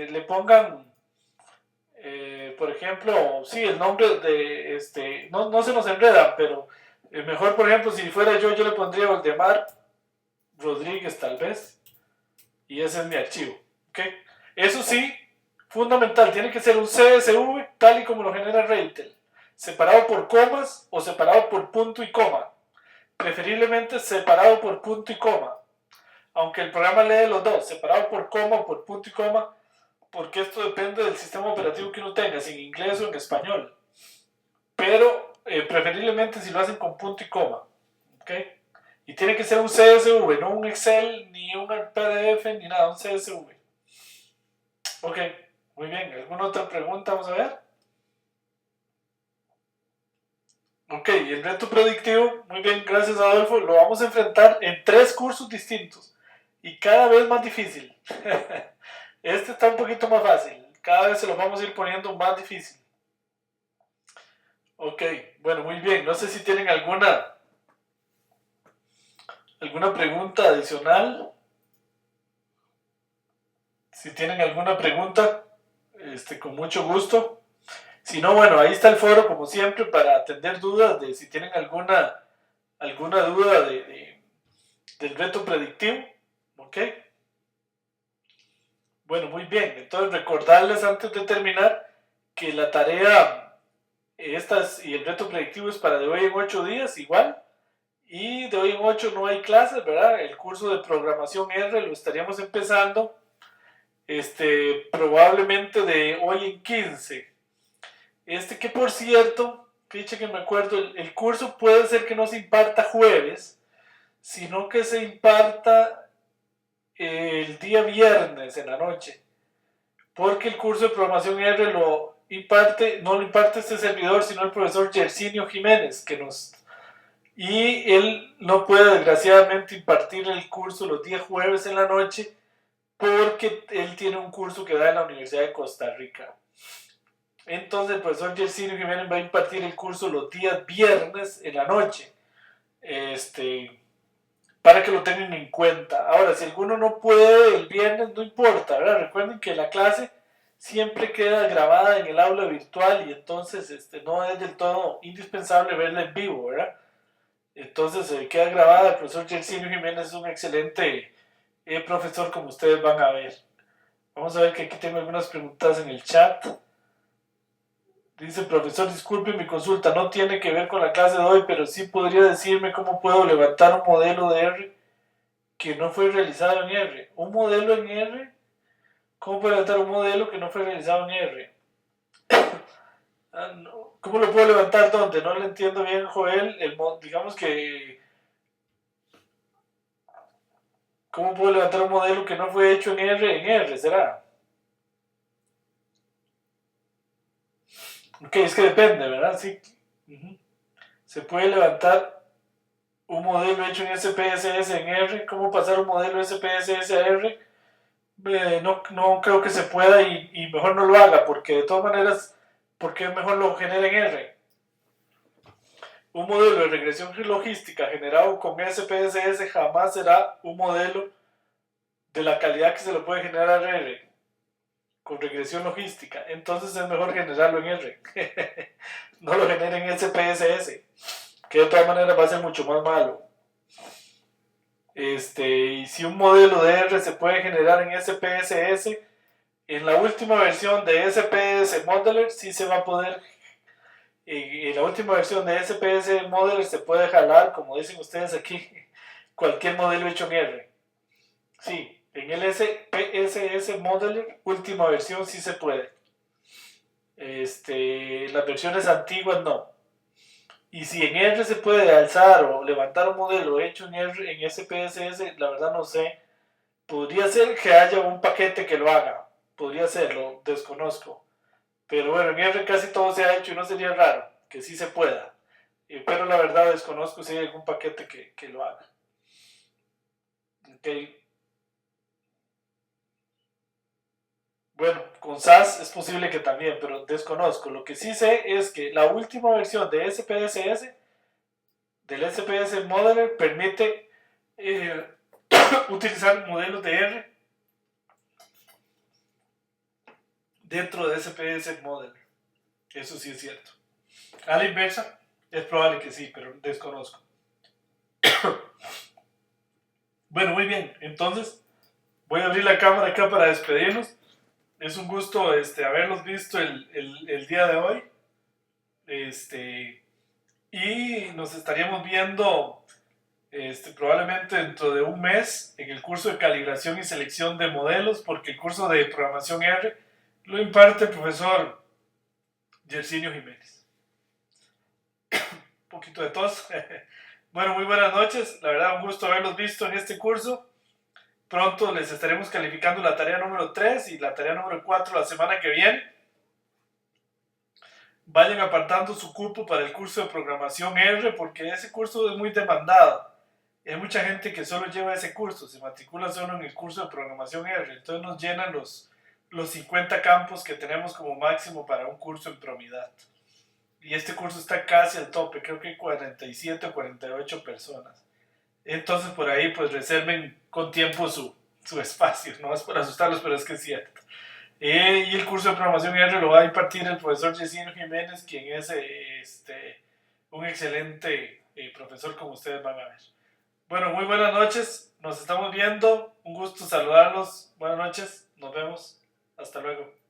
le pongan, por ejemplo, sí, el nombre de, no se nos enreda, pero mejor, por ejemplo, si fuera yo le pondría Valdemar Rodríguez tal vez, y ese es mi archivo. ¿Okay? Eso sí, fundamental, tiene que ser un CSV tal y como lo genera Reitel, separado por comas o separado por punto y coma. Preferiblemente separado por punto y coma, aunque el programa lee los dos, separado por coma o por punto y coma, porque esto depende del sistema operativo que uno tenga, si en inglés o en español. Pero preferiblemente si lo hacen con punto y coma. ¿Okay? Y tiene que ser un CSV, no un Excel, ni un PDF, ni nada, un CSV. Ok, muy bien. ¿Alguna otra pregunta? Vamos a ver. Ok, el reto predictivo, muy bien, gracias Adolfo, lo vamos a enfrentar en 3 cursos distintos y cada vez más difícil. Este está un poquito más fácil, cada vez se lo vamos a ir poniendo más difícil. Ok, bueno, muy bien, no sé si tienen alguna pregunta adicional. Si tienen alguna pregunta, con mucho gusto. Si no, bueno, ahí está el foro como siempre para atender dudas de si tienen alguna duda del reto predictivo. ¿Ok? Bueno, muy bien. Entonces recordarles antes de terminar que la tarea y el reto predictivo es para de hoy en 8 días igual. Y de hoy en 8 no hay clases, ¿verdad? El curso de programación R lo estaríamos empezando probablemente de hoy en 15. Que por cierto, que me acuerdo, el curso puede ser que no se imparta jueves, sino que se imparta el día viernes en la noche, porque el curso de programación R no lo imparte este servidor, sino el profesor Yersinio Jiménez, y él no puede desgraciadamente impartir el curso los días jueves en la noche, porque él tiene un curso que da en la Universidad de Costa Rica. Entonces el profesor Yersinio Jiménez va a impartir el curso los días viernes en la noche, para que lo tengan en cuenta. Ahora, si alguno no puede el viernes, no importa, ¿verdad? Recuerden que la clase siempre queda grabada en el aula virtual y entonces no es del todo indispensable verla en vivo, ¿verdad? Entonces queda grabada. El profesor Yersinio Jiménez es un excelente profesor, como ustedes van a ver. Vamos a ver que aquí tengo algunas preguntas en el chat. Dice, profesor, disculpe mi consulta, no tiene que ver con la clase de hoy, pero sí podría decirme cómo puedo levantar un modelo de R que no fue realizado en R. ¿Un modelo en R? ¿Cómo puedo levantar un modelo que no fue realizado en R? No. ¿Cómo lo puedo levantar? ¿Dónde? No lo entiendo bien, Joel. Digamos que... ¿Cómo puedo levantar un modelo que no fue hecho en R? En R, ¿será? Ok, es que depende, ¿verdad? Sí. Se puede levantar un modelo hecho en SPSS en R. ¿Cómo pasar un modelo SPSS a R? No creo que se pueda y mejor no lo haga, porque de todas maneras, porque mejor lo genera en R. Un modelo de regresión logística generado con SPSS jamás será un modelo de la calidad que se lo puede generar en R con regresión logística. Entonces es mejor generarlo en R. No lo generen en SPSS, que de todas maneras va a ser mucho más malo. Y si un modelo de R se puede generar en SPSS, en la última versión de SPS Modeler sí se va a poder. En la última versión de SPS Modeler se puede jalar, como dicen ustedes aquí, cualquier modelo hecho en R. Sí, en el SPSS Modeler, última versión sí se puede. Las versiones antiguas no. Y si en R se puede alzar o levantar un modelo hecho en R, en SPSS, la verdad no sé. Podría ser que haya un paquete que lo haga. Podría ser, lo desconozco. Pero bueno, en R casi todo se ha hecho y no sería raro que sí se pueda. Pero la verdad desconozco si hay algún paquete que lo haga. Ok. Bueno, con SAS es posible que también, pero desconozco. Lo que sí sé es que la última versión de SPSS, del SPS Modeler, permite eh, utilizar modelos de R dentro de SPS Modeler. Eso sí es cierto. A la inversa, es probable que sí, pero desconozco. Bueno, muy bien. Entonces, voy a abrir la cámara acá para despedirnos. Es un gusto haberlos visto el día de hoy. Y nos estaríamos viendo probablemente dentro de un mes en el curso de calibración y selección de modelos, porque el curso de programación R lo imparte el profesor Yersinio Jiménez. Un poquito de tos. Bueno, muy buenas noches. La verdad, un gusto haberlos visto en este curso. Pronto les estaremos calificando la tarea número 3 y la tarea número 4 la semana que viene. Vayan apartando su cupo para el curso de programación R, porque ese curso es muy demandado. Hay mucha gente que solo lleva ese curso, se matricula solo en el curso de programación R, entonces nos llenan los 50 campos que tenemos como máximo para un curso en Promidad. Y este curso está casi al tope, creo que hay 47 o 48 personas. Entonces por ahí pues reserven con tiempo su espacio, no es para asustarlos, pero es que es cierto. Y el curso de programación R lo va a impartir el profesor Yesino Jiménez, quien es un excelente profesor, como ustedes van a ver. Bueno, muy buenas noches, nos estamos viendo, un gusto saludarlos, buenas noches, nos vemos, hasta luego.